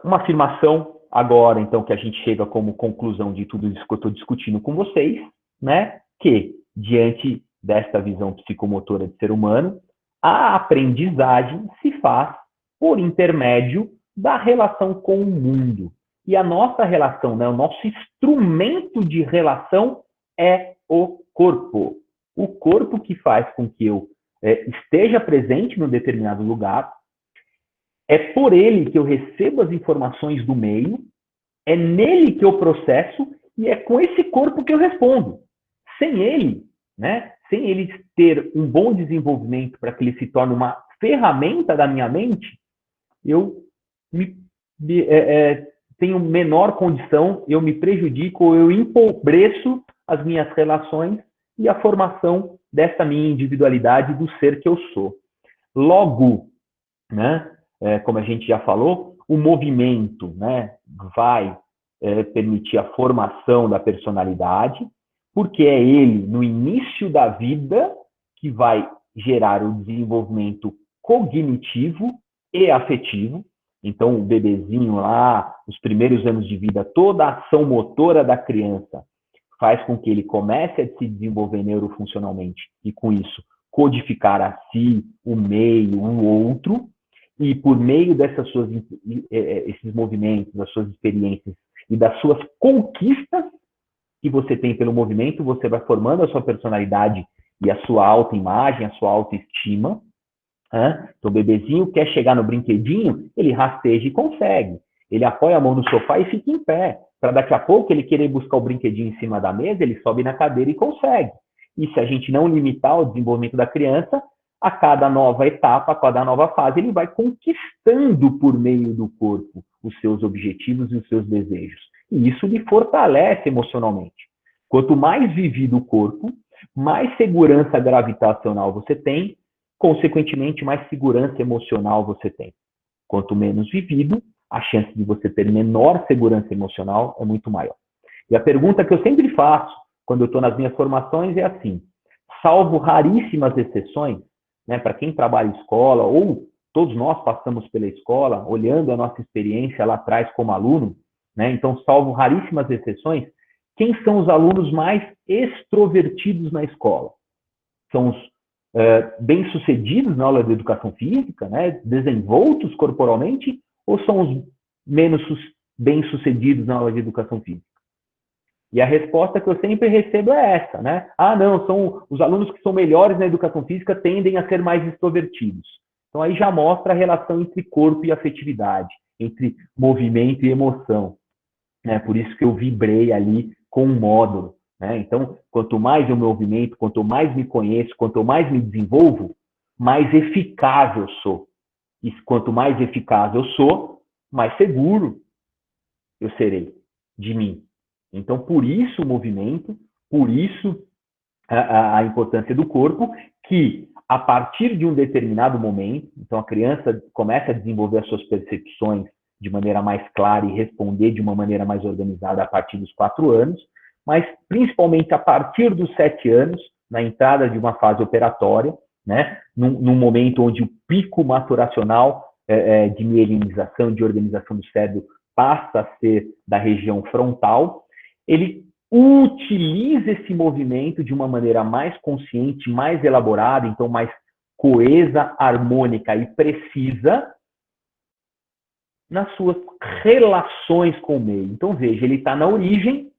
uma afirmação agora, então, que a gente chega como conclusão de tudo isso que eu estou discutindo com vocês, né, que, diante desta visão psicomotora de ser humano, a aprendizagem se faz por intermédio da relação com o mundo. E a nossa relação, né, o nosso instrumento de relação é o corpo. O corpo que faz com que eu esteja presente num determinado lugar, é por ele que eu recebo as informações do meio, é nele que eu processo e é com esse corpo que eu respondo. Sem ele, né, sem ele ter um bom desenvolvimento para que ele se torne uma ferramenta da minha mente, eu tenho menor condição, eu me prejudico, eu empobreço as minhas relações e a formação dessa minha individualidade do ser que eu sou. Logo, né, como a gente já falou, o movimento, né, vai permitir a formação da personalidade, porque é ele, no início da vida, que vai gerar o desenvolvimento cognitivo e afetivo. Então, o bebezinho lá, os primeiros anos de vida, toda a ação motora da criança faz com que ele comece a se desenvolver neurofuncionalmente e, com isso, codificar a si, o meio, o outro, e por meio dessas esses movimentos, das suas experiências e das suas conquistas que você tem pelo movimento, você vai formando a sua personalidade e a sua autoimagem, a sua autoestima. Então, o bebezinho quer chegar no brinquedinho, ele rasteja e consegue. Ele apoia a mão no sofá e fica em pé. Para daqui a pouco ele querer buscar o brinquedinho em cima da mesa, ele sobe na cadeira e consegue. E se a gente não limitar o desenvolvimento da criança, a cada nova etapa, a cada nova fase, ele vai conquistando por meio do corpo os seus objetivos e os seus desejos. E isso lhe fortalece emocionalmente. Quanto mais vivido o corpo, mais segurança gravitacional você tem, consequentemente, mais segurança emocional você tem. Quanto menos vivido, a chance de você ter menor segurança emocional é muito maior. E a pergunta que eu sempre faço, quando eu estou nas minhas formações, é assim, salvo raríssimas exceções, né, para quem trabalha em escola, ou todos nós passamos pela escola, olhando a nossa experiência lá atrás como aluno, né, então, salvo raríssimas exceções, quem são os alunos mais extrovertidos na escola? São os bem-sucedidos na aula de educação física, né, desenvoltos corporalmente, ou são os menos bem-sucedidos na aula de educação física? E a resposta que eu sempre recebo é essa, né? Ah, não, são os alunos que são melhores na educação física tendem a ser mais extrovertidos. Então, aí já mostra a relação entre corpo e afetividade, entre movimento e emoção. Né? Por isso que eu vibrei ali com um módulo. Né? Então, quanto mais eu me movimento, quanto mais me conheço, quanto mais me desenvolvo, mais eficaz eu sou. E quanto mais eficaz eu sou, mais seguro eu serei de mim. Então, por isso o movimento, por isso a importância do corpo, que a partir de um determinado momento, então a criança começa a desenvolver as suas percepções de maneira mais clara e responder de uma maneira mais organizada a partir dos 4 anos, mas principalmente a partir dos 7 anos, na entrada de uma fase operatória, né, num momento onde o pico maturacional de mielinização, de organização do cérebro, passa a ser da região frontal, ele utiliza esse movimento de uma maneira mais consciente, mais elaborada, então mais coesa, harmônica e precisa nas suas relações com o meio. Então, veja, ele está na origem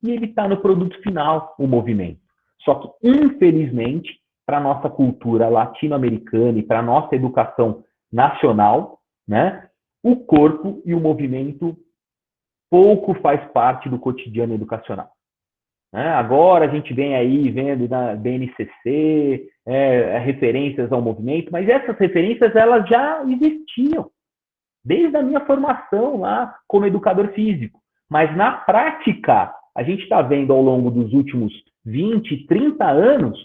e ele está no produto final, o movimento. Só que, infelizmente, para a nossa cultura latino-americana e para a nossa educação nacional, né, o corpo e o movimento pouco faz parte do cotidiano educacional. Agora a gente vem aí vendo na BNCC referências ao movimento, mas essas referências elas já existiam desde a minha formação lá como educador físico. Mas na prática, a gente está vendo ao longo dos últimos 20, 30 anos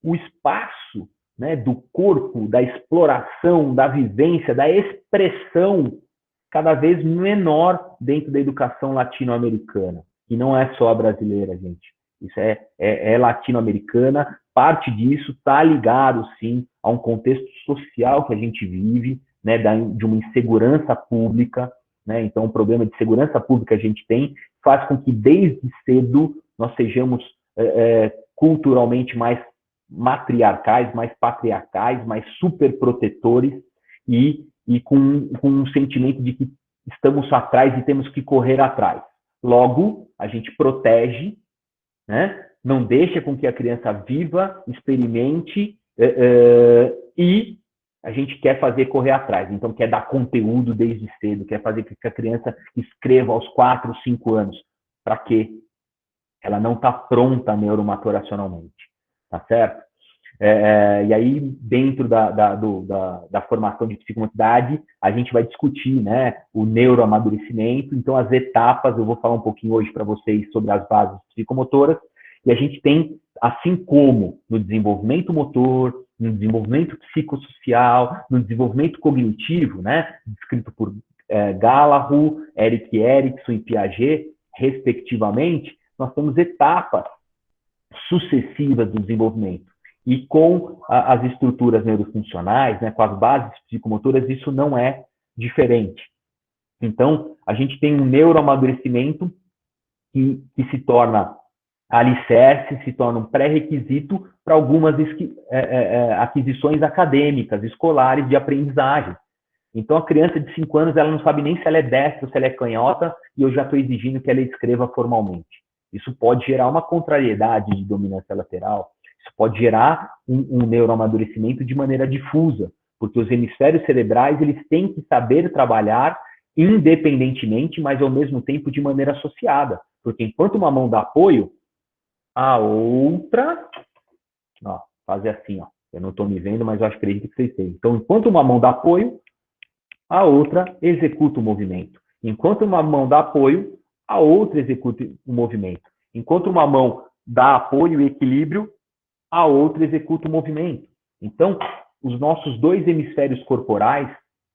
o espaço, né, do corpo, da exploração, da vivência, da expressão cada vez menor dentro da educação latino-americana. E não é só a brasileira, gente. Isso é latino-americana. Parte disso está ligado, sim, a um contexto social que a gente vive, né, de uma insegurança pública, né? Então, o problema de segurança pública que a gente tem faz com que, desde cedo, nós sejamos culturalmente mais matriarcais, mais patriarcais, mais superprotetores e com um sentimento de que estamos atrás e temos que correr atrás. Logo, a gente protege, né? Não deixa com que a criança viva, experimente e a gente quer fazer correr atrás. Então, quer dar conteúdo desde cedo, quer fazer que a criança escreva aos 4, 5 anos. Para quê? Ela não está pronta neuromaturacionalmente, tá certo? E aí, dentro da formação de psicomotricidade, a gente vai discutir, né, o neuroamadurecimento. Então, as etapas, eu vou falar um pouquinho hoje para vocês sobre as bases psicomotoras. E a gente tem, assim como no desenvolvimento motor, no desenvolvimento psicossocial, no desenvolvimento cognitivo, né, descrito por Gallagher, Erik Erikson e Piaget, respectivamente, nós temos etapas sucessivas do desenvolvimento. E com as estruturas neurofuncionais, né, com as bases psicomotoras, isso não é diferente. Então, a gente tem um neuroamadurecimento que se torna alicerce, se torna um pré-requisito para algumas aquisições acadêmicas, escolares, de aprendizagem. Então, a criança de 5 anos, ela não sabe nem se ela é destra ou se ela é canhota, e eu já estou exigindo que ela escreva formalmente. Isso pode gerar uma contrariedade de dominância lateral, isso pode gerar um neuroamadurecimento de maneira difusa, porque os hemisférios cerebrais, eles têm que saber trabalhar independentemente, mas ao mesmo tempo de maneira associada. Porque enquanto uma mão dá apoio, a outra, ó, fazer assim, ó. Eu não estou me vendo, mas eu acredito que vocês têm. Então, enquanto uma mão dá apoio, a outra executa o movimento. Enquanto uma mão dá apoio, a outra executa o movimento. Enquanto uma mão dá apoio e equilíbrio, a outra executa o movimento. Então, os nossos 2 hemisférios corporais,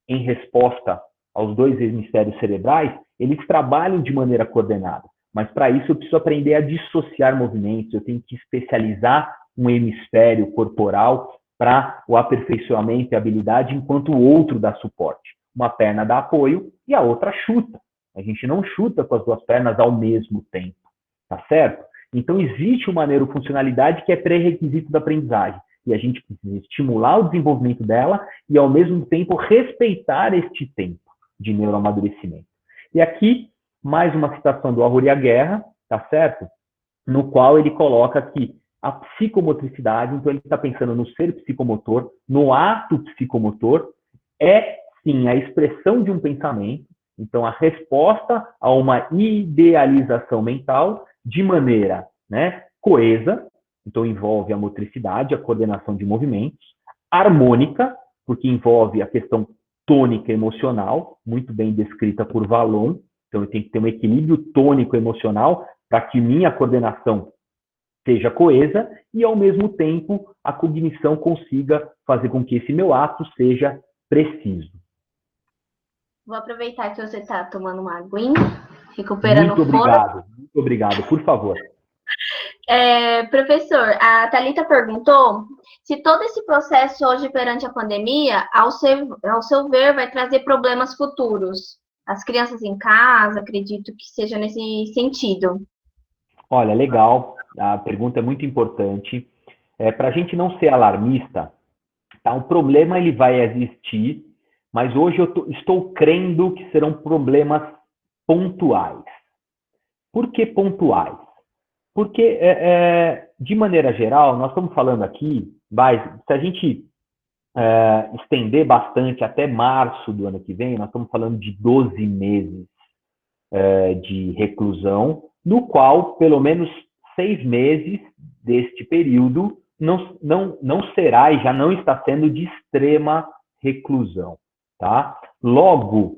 em resposta aos 2 hemisférios cerebrais, eles trabalham de maneira coordenada. Mas, para isso, eu preciso aprender a dissociar movimentos, eu tenho que especializar um hemisfério corporal para o aperfeiçoamento e habilidade, enquanto o outro dá suporte. Uma perna dá apoio e a outra chuta. A gente não chuta com as 2 pernas ao mesmo tempo, tá certo? Então, existe uma neurofuncionalidade que é pré-requisito da aprendizagem. E a gente precisa estimular o desenvolvimento dela e, ao mesmo tempo, respeitar este tempo de neuroamadurecimento. E aqui, mais uma citação do Arruri Guerra, tá certo? No qual ele coloca que a psicomotricidade, então ele está pensando no ser psicomotor, no ato psicomotor, é, sim, a expressão de um pensamento, então a resposta a uma idealização mental de maneira, né, coesa, então envolve a motricidade, a coordenação de movimentos, harmônica, porque envolve a questão tônica emocional, muito bem descrita por Vallon. Então eu tenho que ter um equilíbrio tônico emocional para que minha coordenação seja coesa e, ao mesmo tempo, a cognição consiga fazer com que esse meu ato seja preciso. Vou aproveitar que você está tomando uma aguinha, recuperando o fôlego. Muito obrigado, por favor. Professor, a Thalita perguntou se todo esse processo hoje perante a pandemia, ao seu ver, vai trazer problemas futuros. As crianças em casa, acredito que seja nesse sentido. Olha, legal, a pergunta é muito importante. Para a gente não ser alarmista, tá? O problema ele vai existir, mas hoje eu estou crendo que serão problemas pontuais. Por que pontuais? Porque, de maneira geral, nós estamos falando aqui, se a gente estender bastante até março do ano que vem, nós estamos falando de 12 meses de reclusão, no qual, pelo menos 6 meses deste período não será e já não está sendo de extrema reclusão. Tá? Logo,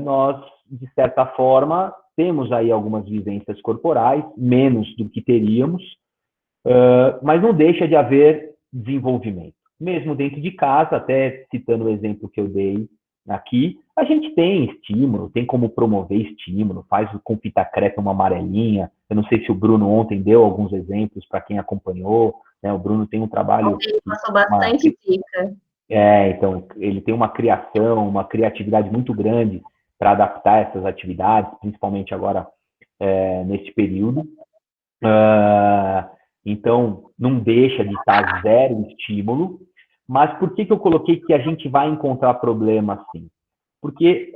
nós, de certa forma, temos aí algumas vivências corporais, menos do que teríamos, mas não deixa de haver desenvolvimento. Mesmo dentro de casa, até citando o exemplo que eu dei aqui, a gente tem estímulo, tem como promover estímulo, faz com fita crepe uma amarelinha. Eu não sei se o Bruno ontem deu alguns exemplos para quem acompanhou, né? O Bruno tem um trabalho... Ele passou bastante dica. Então, ele tem uma criação, uma criatividade muito grande para adaptar essas atividades, principalmente agora neste período. Então, não deixa de estar zero estímulo. Mas por que eu coloquei que a gente vai encontrar problema assim? Porque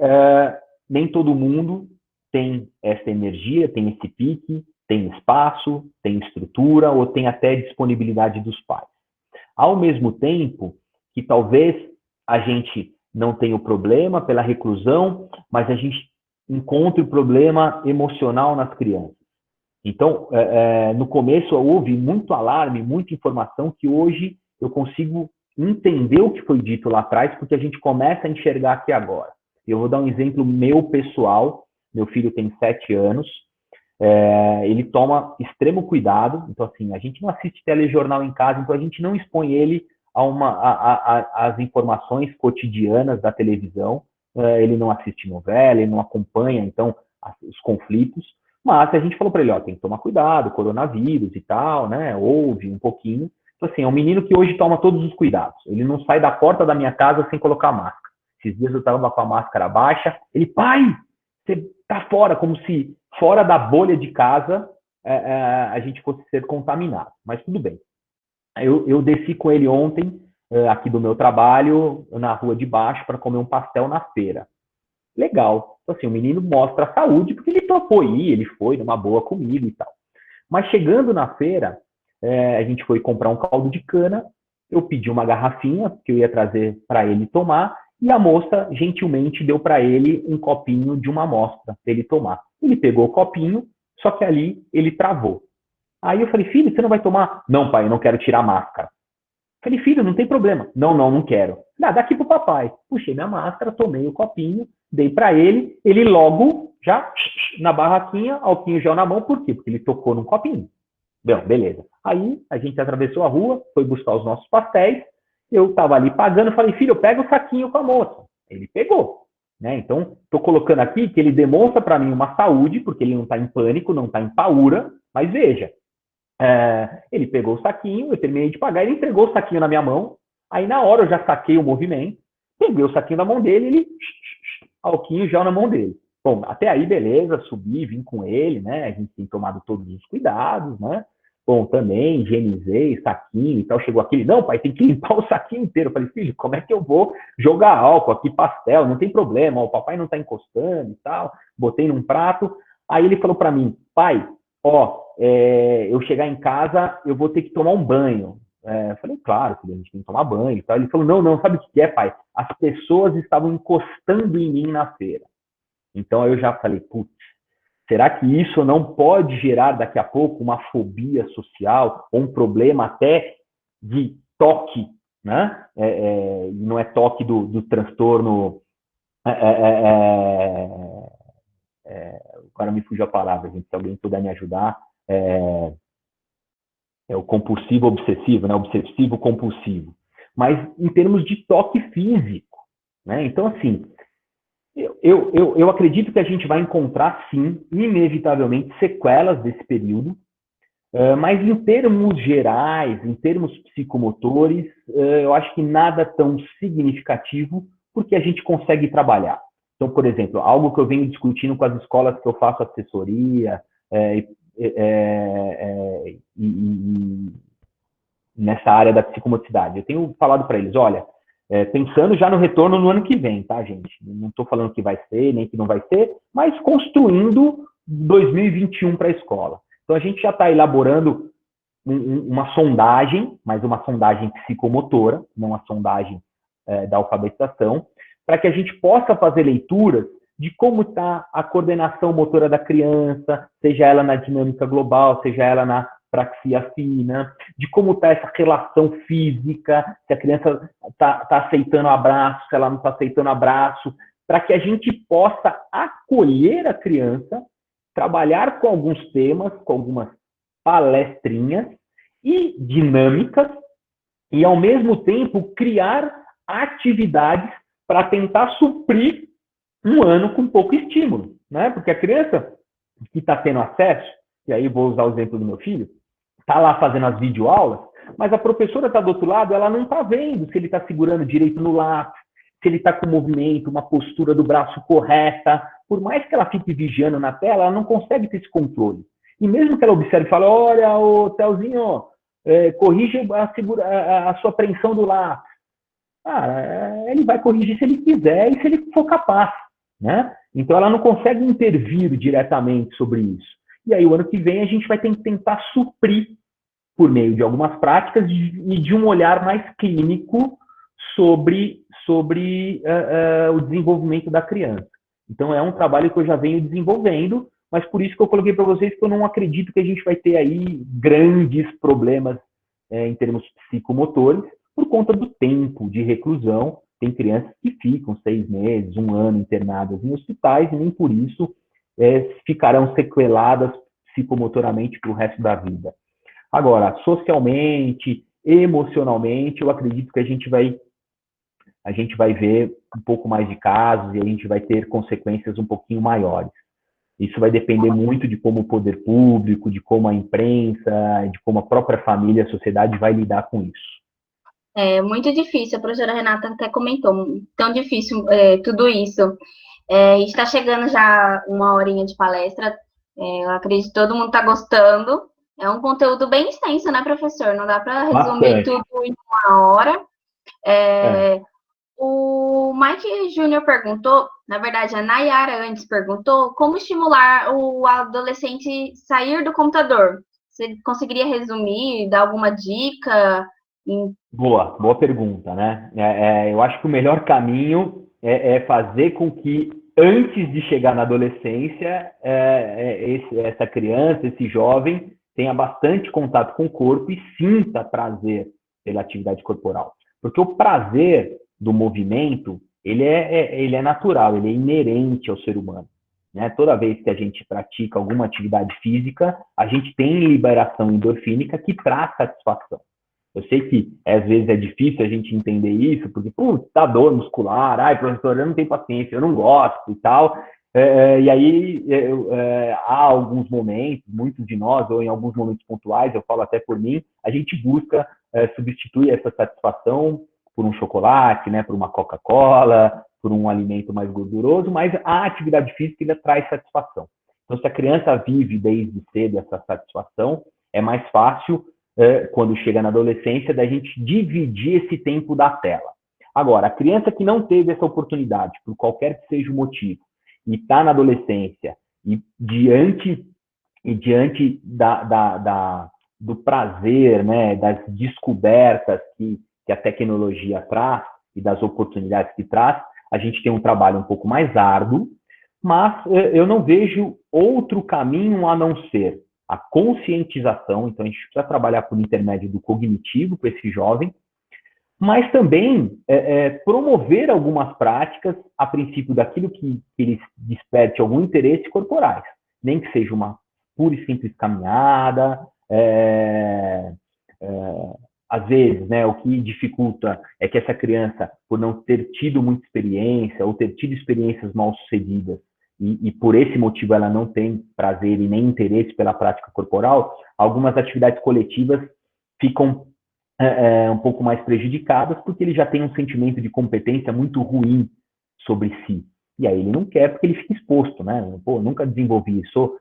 nem todo mundo tem essa energia, tem esse pique, tem espaço, tem estrutura ou tem até disponibilidade dos pais. Ao mesmo tempo que talvez a gente não tenha o problema pela reclusão, mas a gente encontre o problema emocional nas crianças. Então, no começo houve muito alarme, muita informação que hoje eu consigo entender o que foi dito lá atrás, porque a gente começa a enxergar aqui agora. Eu vou dar um exemplo meu pessoal. Meu filho tem 7 anos, ele toma extremo cuidado. Então, assim, a gente não assiste telejornal em casa, então a gente não expõe ele às informações cotidianas da televisão. Ele não assiste novela, ele não acompanha, então, os conflitos. Mas a gente falou para ele, ó, tem que tomar cuidado, coronavírus e tal, né? Ouve um pouquinho. Então, assim, é um menino que hoje toma todos os cuidados. Ele não sai da porta da minha casa sem colocar máscara. Esses dias eu estava com a máscara baixa. Ele, pai, você tá fora, como se fora da bolha de casa a gente fosse ser contaminado. Mas tudo bem. Eu desci com ele ontem, aqui do meu trabalho, na rua de baixo, para comer um pastel na feira. Legal. Então, assim, o menino mostra a saúde, porque ele topou ir, ele foi numa boa comigo e tal. Mas chegando na feira, a gente foi comprar um caldo de cana, eu pedi uma garrafinha, que eu ia trazer para ele tomar, e a moça, gentilmente, deu para ele um copinho de uma amostra, para ele tomar. Ele pegou o copinho, só que ali ele travou. Aí eu falei, filho, você não vai tomar? Não, pai, eu não quero tirar a máscara. Falei, filho, não tem problema. Não quero. Dá aqui pro papai. Puxei minha máscara, tomei o copinho, dei para ele, ele logo, já, na barraquinha, álcool gel na mão, por quê? Porque ele tocou num copinho. Bom, beleza. Aí a gente atravessou a rua, foi buscar os nossos pastéis, eu estava ali pagando, falei, filho, pega o saquinho com a moça. Ele pegou. Né? Então, estou colocando aqui que ele demonstra para mim uma saúde, porque ele não está em pânico, não está em paura, mas veja, ele pegou o saquinho, eu terminei de pagar, ele entregou o saquinho na minha mão, aí na hora eu já saquei o movimento, peguei o saquinho na mão dele, ele alquinho já na mão dele. Bom, até aí, beleza, subi, vim com ele, né? A gente tem tomado todos os cuidados, né? Bom, também higienizei, saquinho e tal. Chegou aquele, não, pai, tem que limpar o saquinho inteiro. Eu falei, filho, como é que eu vou jogar álcool aqui, pastel? Não tem problema, o papai não tá encostando e tal. Botei num prato. Aí ele falou para mim, pai, eu chegar em casa, eu vou ter que tomar um banho. Eu falei, claro, filho, a gente tem que tomar banho e tal. Ele falou, não, sabe o que é, pai? As pessoas estavam encostando em mim na feira. Então eu já falei, putz, será que isso não pode gerar daqui a pouco uma fobia social ou um problema até de toque, né? Não é toque do transtorno. Agora me fugiu a palavra, gente. Se alguém puder me ajudar, é o compulsivo obsessivo, né? Obsessivo compulsivo. Mas em termos de toque físico, né? Então, assim, eu acredito que a gente vai encontrar, sim, inevitavelmente, sequelas desse período, mas em termos gerais, em termos psicomotores, eu acho que nada tão significativo, porque a gente consegue trabalhar. Então, por exemplo, algo que eu venho discutindo com as escolas que eu faço assessoria, nessa área da psicomotricidade. Eu tenho falado para eles, olha, pensando já no retorno no ano que vem, tá, gente? Não estou falando que vai ser, nem que não vai ser, mas construindo 2021 para a escola. Então, a gente já está elaborando uma sondagem, mas uma sondagem psicomotora, não a sondagem da alfabetização, para que a gente possa fazer leituras de como está a coordenação motora da criança, seja ela na dinâmica global, seja ela na praxia fina, de como está essa relação física, se a criança está aceitando abraço, se ela não está aceitando abraço, para que a gente possa acolher a criança, trabalhar com alguns temas, com algumas palestrinhas e dinâmicas, e ao mesmo tempo criar atividades para tentar suprir um ano com pouco estímulo, né? Porque a criança que está tendo acesso, e aí vou usar o exemplo do meu filho, está lá fazendo as videoaulas, mas a professora está do outro lado, ela não está vendo se ele está segurando direito no lápis, se ele está com movimento, uma postura do braço correta. Por mais que ela fique vigiando na tela, ela não consegue ter esse controle. E mesmo que ela observe e fale, olha, ô Telzinho, corrige a sua apreensão do lápis. Cara, ele vai corrigir se ele quiser e se ele for capaz, né? Então ela não consegue intervir diretamente sobre isso. E aí o ano que vem a gente vai tentar suprir por meio de algumas práticas e de um olhar mais clínico sobre o desenvolvimento da criança. Então é um trabalho que eu já venho desenvolvendo, mas por isso que eu coloquei para vocês que eu não acredito que a gente vai ter aí grandes problemas em termos psicomotores, por conta do tempo de reclusão. Tem crianças que ficam 6 meses, 1 ano internadas em hospitais e nem por isso ficarão sequeladas psicomotoramente para o resto da vida. Agora, socialmente, emocionalmente, eu acredito que a gente vai ver um pouco mais de casos e a gente vai ter consequências um pouquinho maiores. Isso vai depender muito de como o poder público, de como a imprensa, de como a própria família, a sociedade vai lidar com isso. É muito difícil, a professora Renata até comentou, tão difícil tudo isso. Está chegando já 1 horinha de palestra, eu acredito que todo mundo está gostando. É um conteúdo bem extenso, né, professor? Não dá para resumir tudo em 1 hora. O Mike Júnior perguntou, na verdade, a Nayara antes perguntou, como estimular o adolescente sair do computador? Você conseguiria resumir, dar alguma dica? Boa pergunta, né? Eu acho que o melhor caminho é fazer com que, antes de chegar na adolescência, essa criança, esse jovem, tenha bastante contato com o corpo e sinta prazer pela atividade corporal. Porque o prazer do movimento, ele é natural, ele é inerente ao ser humano. Né? Toda vez que a gente pratica alguma atividade física, a gente tem liberação endorfínica que traz satisfação. Eu sei que às vezes é difícil a gente entender isso, porque, dá dor muscular, professor, eu não tenho paciência, eu não gosto e tal. E aí há alguns momentos, muitos de nós, ou em alguns momentos pontuais, eu falo até por mim, a gente busca substituir essa satisfação por um chocolate, né, por uma Coca-Cola, por um alimento mais gorduroso, mas a atividade física ainda traz satisfação. Então, se a criança vive desde cedo essa satisfação, é mais fácil, quando chega na adolescência, da gente dividir esse tempo da tela. Agora, a criança que não teve essa oportunidade, por qualquer que seja o motivo, e está na adolescência, e diante do prazer, né, das descobertas que a tecnologia traz e das oportunidades que traz, a gente tem um trabalho um pouco mais árduo, mas eu não vejo outro caminho a não ser a conscientização. Então a gente precisa trabalhar por intermédio do cognitivo com esse jovem, mas também promover algumas práticas a princípio daquilo que ele desperte algum interesse corporais, nem que seja uma pura e simples caminhada, às vezes, né, o que dificulta é que essa criança, por não ter tido muita experiência ou ter tido experiências mal sucedidas, e por esse motivo ela não tem prazer e nem interesse pela prática corporal, algumas atividades coletivas ficam um pouco mais prejudicadas, porque ele já tem um sentimento de competência muito ruim sobre si. E aí ele não quer porque ele fica exposto, né? Nunca desenvolvi, sou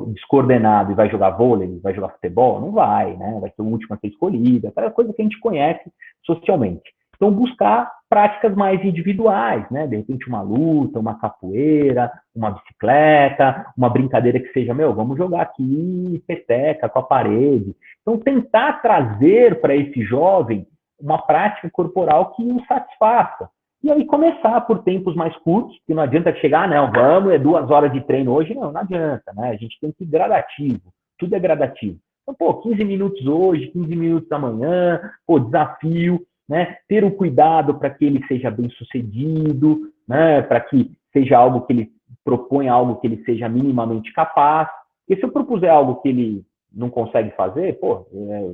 descoordenado e vai jogar vôlei, vai jogar futebol? Não vai, né? Vai ser o último a ser escolhido, aquela coisa que a gente conhece socialmente. Então, buscar práticas mais individuais, né? De repente, uma luta, uma capoeira, uma bicicleta, uma brincadeira que seja, vamos jogar aqui peteca com a parede. Então, tentar trazer para esse jovem uma prática corporal que o satisfaça. E aí começar por tempos mais curtos, que não adianta chegar, vamos, 2 horas de treino hoje, não adianta, né? A gente tem que ir gradativo, tudo é gradativo. Então, 15 minutos hoje, 15 minutos amanhã, desafio, né? Ter o cuidado para que ele seja bem sucedido, né? Para que seja algo que ele proponha, algo que ele seja minimamente capaz. E se eu propuser algo que ele não consegue fazer,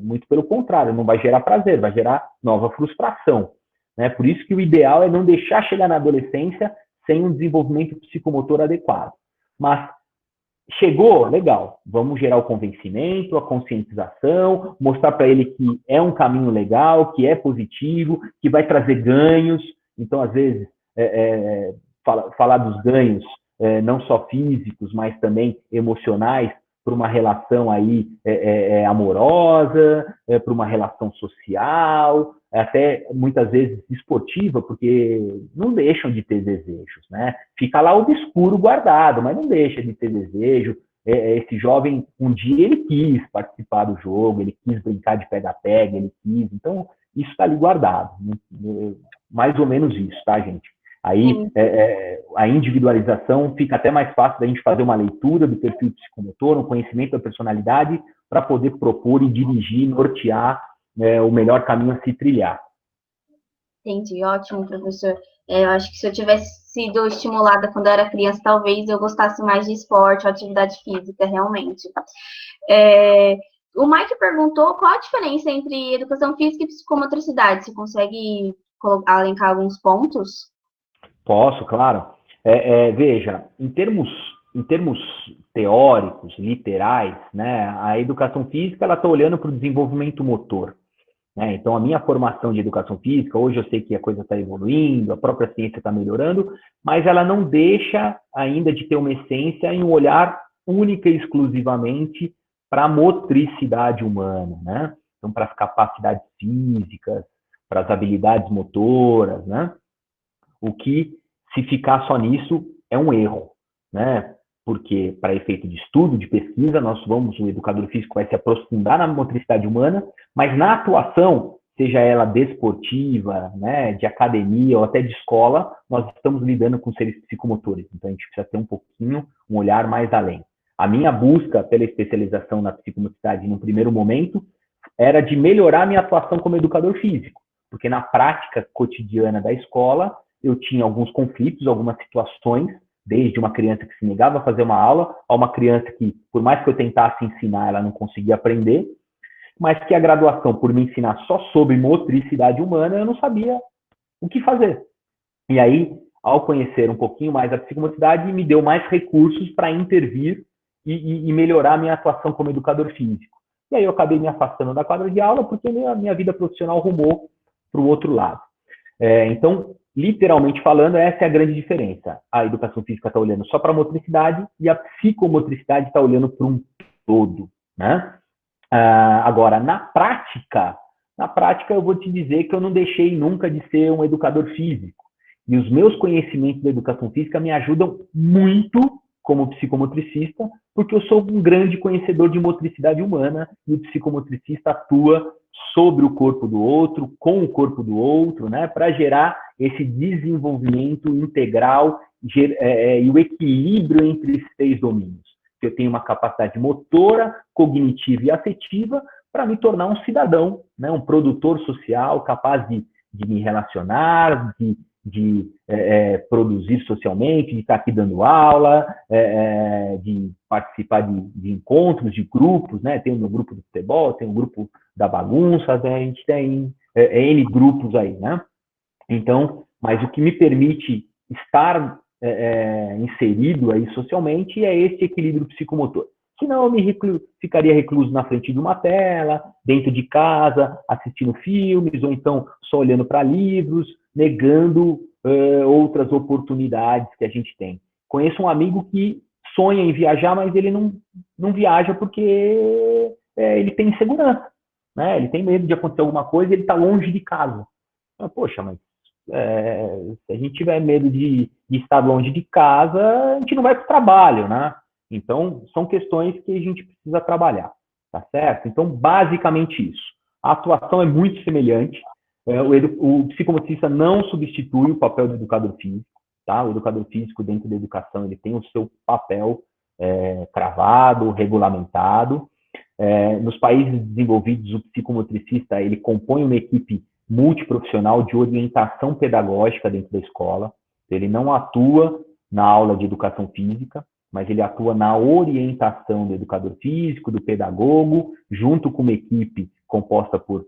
muito pelo contrário, não vai gerar prazer, vai gerar nova frustração. Por isso que o ideal é não deixar chegar na adolescência sem um desenvolvimento psicomotor adequado. Mas chegou, legal, vamos gerar o convencimento, a conscientização, mostrar para ele que é um caminho legal, que é positivo, que vai trazer ganhos, Então, às vezes, falar dos ganhos, não só físicos, mas também emocionais, para uma relação aí amorosa, para uma relação social, até muitas vezes esportiva, porque não deixam de ter desejos, né? Fica lá obscuro guardado, mas não deixa de ter desejo. Esse jovem, um dia ele quis participar do jogo, ele quis brincar de pega-pega, ele quis, então isso está ali guardado, mais ou menos isso, tá, gente? Aí a individualização fica até mais fácil da gente fazer uma leitura do perfil psicomotor, um conhecimento da personalidade, para poder propor e dirigir, nortear o melhor caminho a se trilhar. Entendi, ótimo, professor. Eu acho que se eu tivesse sido estimulada quando eu era criança, talvez eu gostasse mais de esporte ou atividade física, realmente. O Mike perguntou qual a diferença entre educação física e psicomotricidade. Você consegue elencar alguns pontos? Posso, claro. Veja, em termos teóricos, literais, né, a educação física ela está olhando para o desenvolvimento motor. Né? Então, a minha formação de educação física, hoje eu sei que a coisa está evoluindo, a própria ciência está melhorando, mas ela não deixa ainda de ter uma essência em um olhar única e exclusivamente para a motricidade humana, né? Então, para as capacidades físicas, para as habilidades motoras, né? O que, se ficar só nisso, é um erro, né? Porque, para efeito de estudo, de pesquisa, o educador físico vai se aprofundar na motricidade humana, mas na atuação, seja ela desportiva, né, de academia ou até de escola, nós estamos lidando com seres psicomotores. Então, a gente precisa ter um olhar mais além. A minha busca pela especialização na psicomotricidade, no primeiro momento, era de melhorar a minha atuação como educador físico, porque na prática cotidiana da escola, eu tinha alguns conflitos, algumas situações, desde uma criança que se negava a fazer uma aula, a uma criança que, por mais que eu tentasse ensinar, ela não conseguia aprender, mas que a graduação, por me ensinar só sobre motricidade humana, eu não sabia o que fazer. E aí, ao conhecer um pouquinho mais a psicomotricidade, me deu mais recursos para intervir e melhorar a minha atuação como educador físico. E aí eu acabei me afastando da quadra de aula, porque a minha vida profissional rumou para o outro lado. Então, literalmente falando, essa é a grande diferença. A educação física está olhando só para a motricidade e a psicomotricidade está olhando para um todo, né? Agora, na prática eu vou te dizer que eu não deixei nunca de ser um educador físico. E os meus conhecimentos da educação física me ajudam muito como psicomotricista, porque eu sou um grande conhecedor de motricidade humana e o psicomotricista atua sobre o corpo do outro, com o corpo do outro, né, para gerar esse desenvolvimento integral e o equilíbrio entre esses três domínios. Eu tenho uma capacidade motora, cognitiva e afetiva para me tornar um cidadão, né, um produtor social capaz de me relacionar, de produzir socialmente, de estar aqui dando aula, de participar de encontros, de grupos, né? Tem o meu grupo de futebol, tem o grupo da bagunça, né? A gente tem N grupos aí, né? Então, mas o que me permite estar inserido aí socialmente é esse equilíbrio psicomotor. Senão eu ficaria recluso na frente de uma tela, dentro de casa, assistindo filmes, ou então só olhando para livros, negando outras oportunidades que a gente tem. Conheço um amigo que sonha em viajar, mas ele não viaja porque ele tem insegurança, né? Ele tem medo de acontecer alguma coisa e ele está longe de casa. Poxa, mas se a gente tiver medo de estar longe de casa, a gente não vai para o trabalho, né? Então, são questões que a gente precisa trabalhar, tá certo? Então, basicamente isso. A atuação é muito semelhante. O psicomotricista não substitui o papel do educador físico, tá? O educador físico, dentro da educação, ele tem o seu papel cravado, regulamentado. Nos países desenvolvidos, o psicomotricista, ele compõe uma equipe multiprofissional de orientação pedagógica dentro da escola. Ele não atua na aula de educação física, mas ele atua na orientação do educador físico, do pedagogo, junto com uma equipe composta por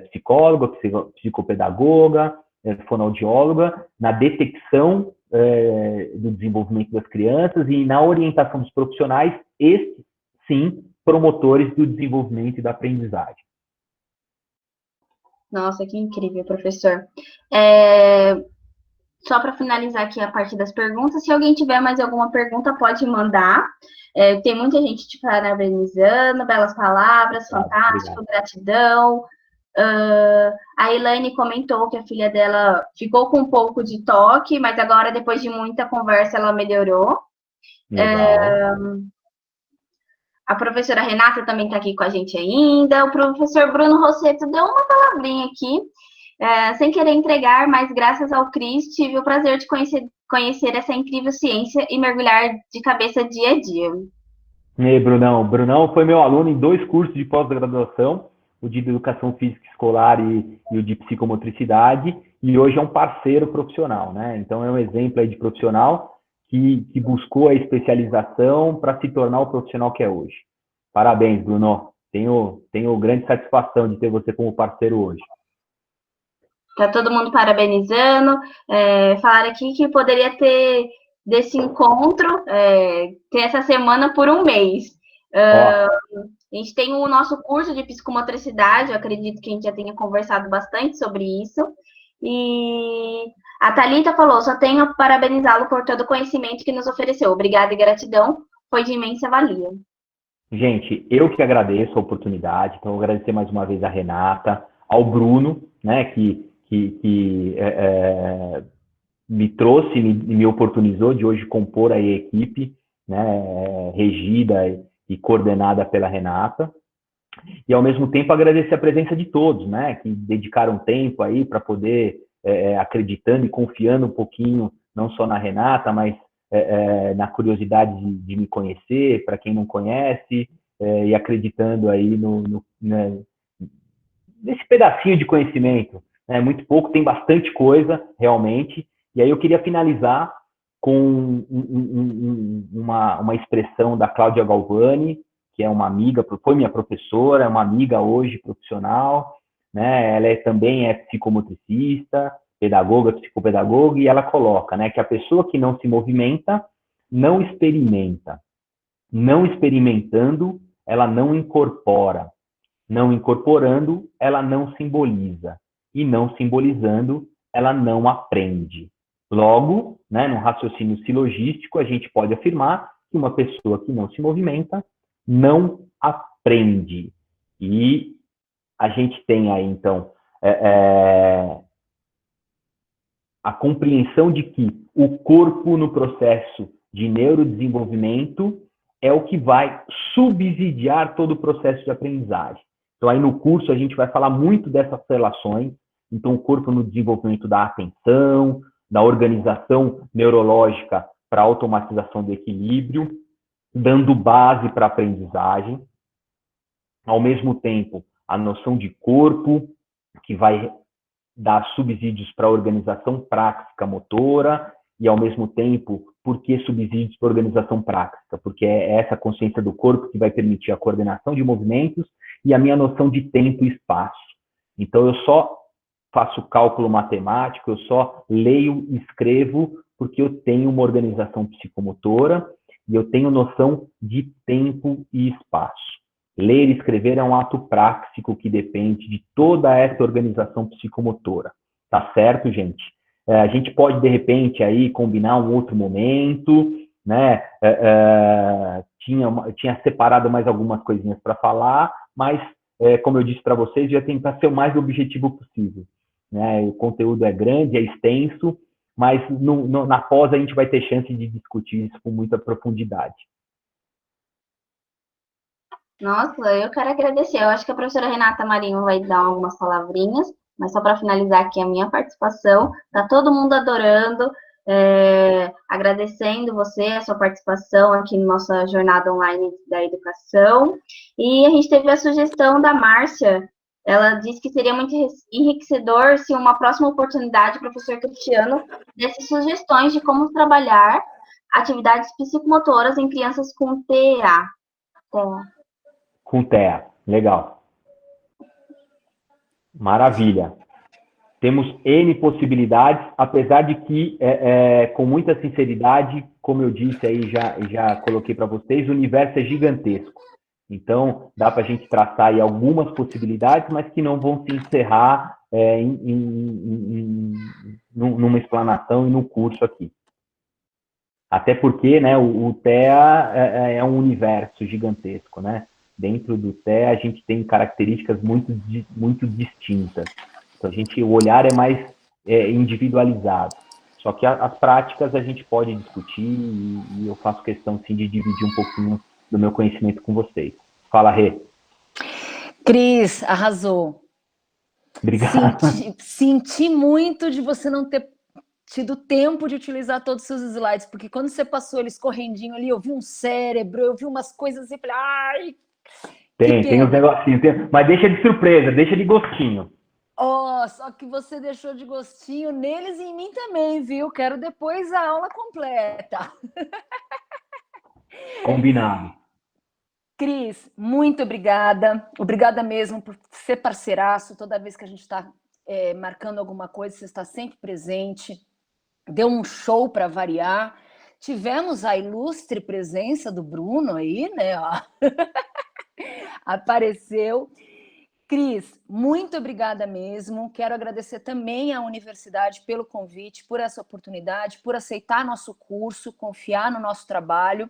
psicóloga, psicopedagoga, fonoaudióloga, na detecção do desenvolvimento das crianças e na orientação dos profissionais, estes, sim, promotores do desenvolvimento e da aprendizagem. Nossa, que incrível, professor. Só para finalizar aqui a parte das perguntas, se alguém tiver mais alguma pergunta, pode mandar. Tem muita gente te parabenizando, belas palavras, fantástico, obrigado. gratidão. A Elaine comentou que a filha dela ficou com um pouco de toque, mas agora, depois de muita conversa, ela melhorou. A professora Renata também está aqui com a gente ainda. O professor Bruno Rosseto deu uma palavrinha aqui, sem querer entregar, mas graças ao Cris, tive o prazer de conhecer essa incrível ciência e mergulhar de cabeça dia a dia. E aí, Brunão? Brunão foi meu aluno em 2 cursos de pós-graduação, o de Educação Física Escolar e o de Psicomotricidade, e hoje é um parceiro profissional, né? Então é um exemplo aí de profissional que buscou a especialização para se tornar o profissional que é hoje. Parabéns, Bruno. Tenho grande satisfação de ter você como parceiro hoje. Tá todo mundo parabenizando. Falaram aqui que poderia ter desse encontro, ter essa semana por um mês. A gente tem o nosso curso de psicomotricidade, eu acredito que a gente já tenha conversado bastante sobre isso. E a Thalita falou, só tenho a parabenizá-lo por todo o conhecimento que nos ofereceu. Obrigada e gratidão, foi de imensa valia. Gente, eu que agradeço a oportunidade, então eu vou agradecer mais uma vez a Renata, ao Bruno, né, que me trouxe, me oportunizou de hoje compor aí a equipe, né, regida e coordenada pela Renata, e ao mesmo tempo agradecer a presença de todos, né, que dedicaram tempo aí para poder, acreditando e confiando um pouquinho, não só na Renata, mas na curiosidade de me conhecer, para quem não conhece, e acreditando aí nesse pedacinho de conhecimento. Muito pouco, tem bastante coisa, realmente. E aí eu queria finalizar com uma expressão da Cláudia Galvani, que é uma amiga, foi minha professora, é uma amiga hoje profissional, né? Ela também é psicomotricista, pedagoga, psicopedagoga, e ela coloca, né, que a pessoa que não se movimenta não experimenta. Não experimentando, ela não incorpora. Não incorporando, ela não simboliza. E não simbolizando, ela não aprende. Logo, né, no raciocínio silogístico, a gente pode afirmar que uma pessoa que não se movimenta não aprende. E a gente tem aí, então, a compreensão de que o corpo no processo de neurodesenvolvimento é o que vai subsidiar todo o processo de aprendizagem. Então, aí no curso a gente vai falar muito dessas relações. Então, o corpo no desenvolvimento da atenção, da organização neurológica para a automatização do equilíbrio, dando base para a aprendizagem. Ao mesmo tempo, a noção de corpo, que vai dar subsídios para a organização prática motora, e ao mesmo tempo, por que subsídios para a organização prática? Porque é essa consciência do corpo que vai permitir a coordenação de movimentos e a minha noção de tempo e espaço. Então, eu só faço cálculo matemático, eu só leio e escrevo porque eu tenho uma organização psicomotora e eu tenho noção de tempo e espaço. Ler e escrever é um ato prático que depende de toda essa organização psicomotora. Tá certo, gente? A gente pode, de repente, aí combinar um outro momento, né? Tinha separado mais algumas coisinhas para falar, mas, como eu disse para vocês, eu ia tentar ser o mais objetivo possível. Né? O conteúdo é grande, é extenso, mas na pós a gente vai ter chance de discutir isso com muita profundidade. Nossa, eu quero agradecer. Eu acho que a professora Renata Marinho vai dar algumas palavrinhas, mas só para finalizar aqui a minha participação, tá todo mundo adorando, agradecendo você, a sua participação aqui na nossa jornada online da educação. E a gente teve a sugestão da Márcia, ela disse que seria muito enriquecedor se uma próxima oportunidade o professor Cristiano desse sugestões de como trabalhar atividades psicomotoras em crianças com TEA. Com TEA, legal. Maravilha. Temos N possibilidades, apesar de que, com muita sinceridade, como eu disse aí, já coloquei para vocês, o universo é gigantesco. Então, dá para a gente traçar aí algumas possibilidades, mas que não vão se encerrar numa explanação e no curso aqui. Até porque, né, o TEA é um universo gigantesco, né? Dentro do TEA a gente tem características muito distintas. Então o olhar é mais individualizado. Só que as práticas a gente pode discutir e eu faço questão, sim, de dividir um pouquinho do meu conhecimento com vocês. Fala, Rê. Cris, arrasou. Obrigado. Senti muito de você não ter tido tempo de utilizar todos os seus slides, porque quando você passou eles correndinho ali, eu vi um cérebro, eu vi umas coisas e falei, ai, tem uns negocinhos, mas deixa de surpresa, deixa de gostinho. Só que você deixou de gostinho neles e em mim também, viu? Quero depois a aula completa. Combinado. Cris, muito obrigada. Obrigada mesmo por ser parceiraço. Toda vez que a gente está marcando alguma coisa, você está sempre presente. Deu um show para variar. Tivemos a ilustre presença do Bruno aí, né? Apareceu. Cris, muito obrigada mesmo. Quero agradecer também à universidade pelo convite, por essa oportunidade, por aceitar nosso curso, confiar no nosso trabalho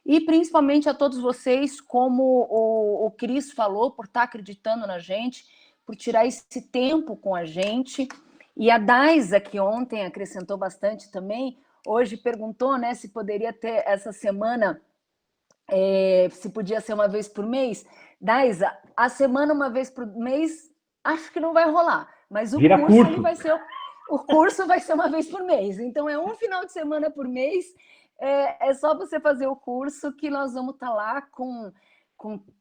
e principalmente a todos vocês, como o Cris falou, por estar acreditando na gente, por tirar esse tempo com a gente. E a Daisa, que ontem acrescentou bastante também, hoje perguntou, né, se poderia ter essa semana, se podia ser uma vez por mês. Daisa, a semana uma vez por mês, acho que não vai rolar, mas o curso ele vai ser o curso vai ser uma vez por mês. Então é um final de semana por mês. É só você fazer o curso que nós vamos estar lá com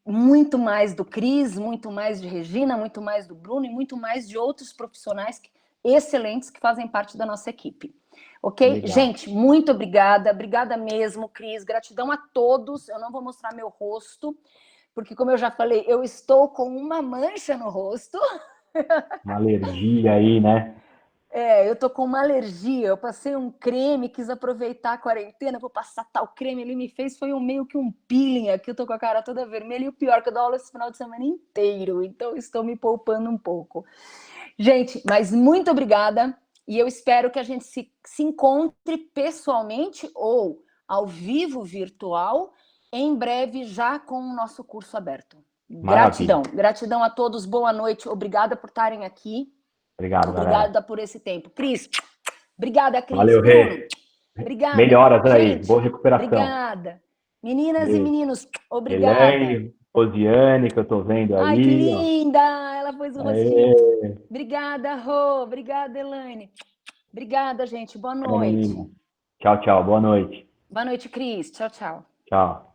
muito mais do Cris, muito mais de Regina, muito mais do Bruno e muito mais de outros profissionais excelentes que fazem parte da nossa equipe. Ok? Legal. Gente, muito obrigada. Obrigada mesmo, Cris. Gratidão a todos. Eu não vou mostrar meu rosto, porque, como eu já falei, eu estou com uma mancha no rosto. Uma alergia aí, né? Eu tô com uma alergia. Eu passei um creme, quis aproveitar a quarentena, vou passar tal creme. Ele me fez, foi meio que um peeling aqui. Eu tô com a cara toda vermelha. E o pior, que eu dou aula esse final de semana inteiro. Então, estou me poupando um pouco. Gente, mas muito obrigada. E eu espero que a gente se encontre pessoalmente ou ao vivo, virtual, em breve, já com o nosso curso aberto. Gratidão. Maravilha. Gratidão a todos. Boa noite. Obrigada por estarem aqui. Obrigado, obrigada galera. Por esse tempo. Cris, obrigada, Cris. Valeu, Rê. Obrigada. Melhoras aí. Gente, boa recuperação. Obrigada. Meninas Beijo. E meninos, obrigada. Elaine, Rosiane, que eu tô vendo aí. Ai, que linda! Ela pôs o rostinho. Obrigada, Rô. Obrigada, Elaine. Obrigada, gente. Boa noite. Tchau, tchau. Boa noite. Boa noite, Cris. Tchau, tchau. Tchau.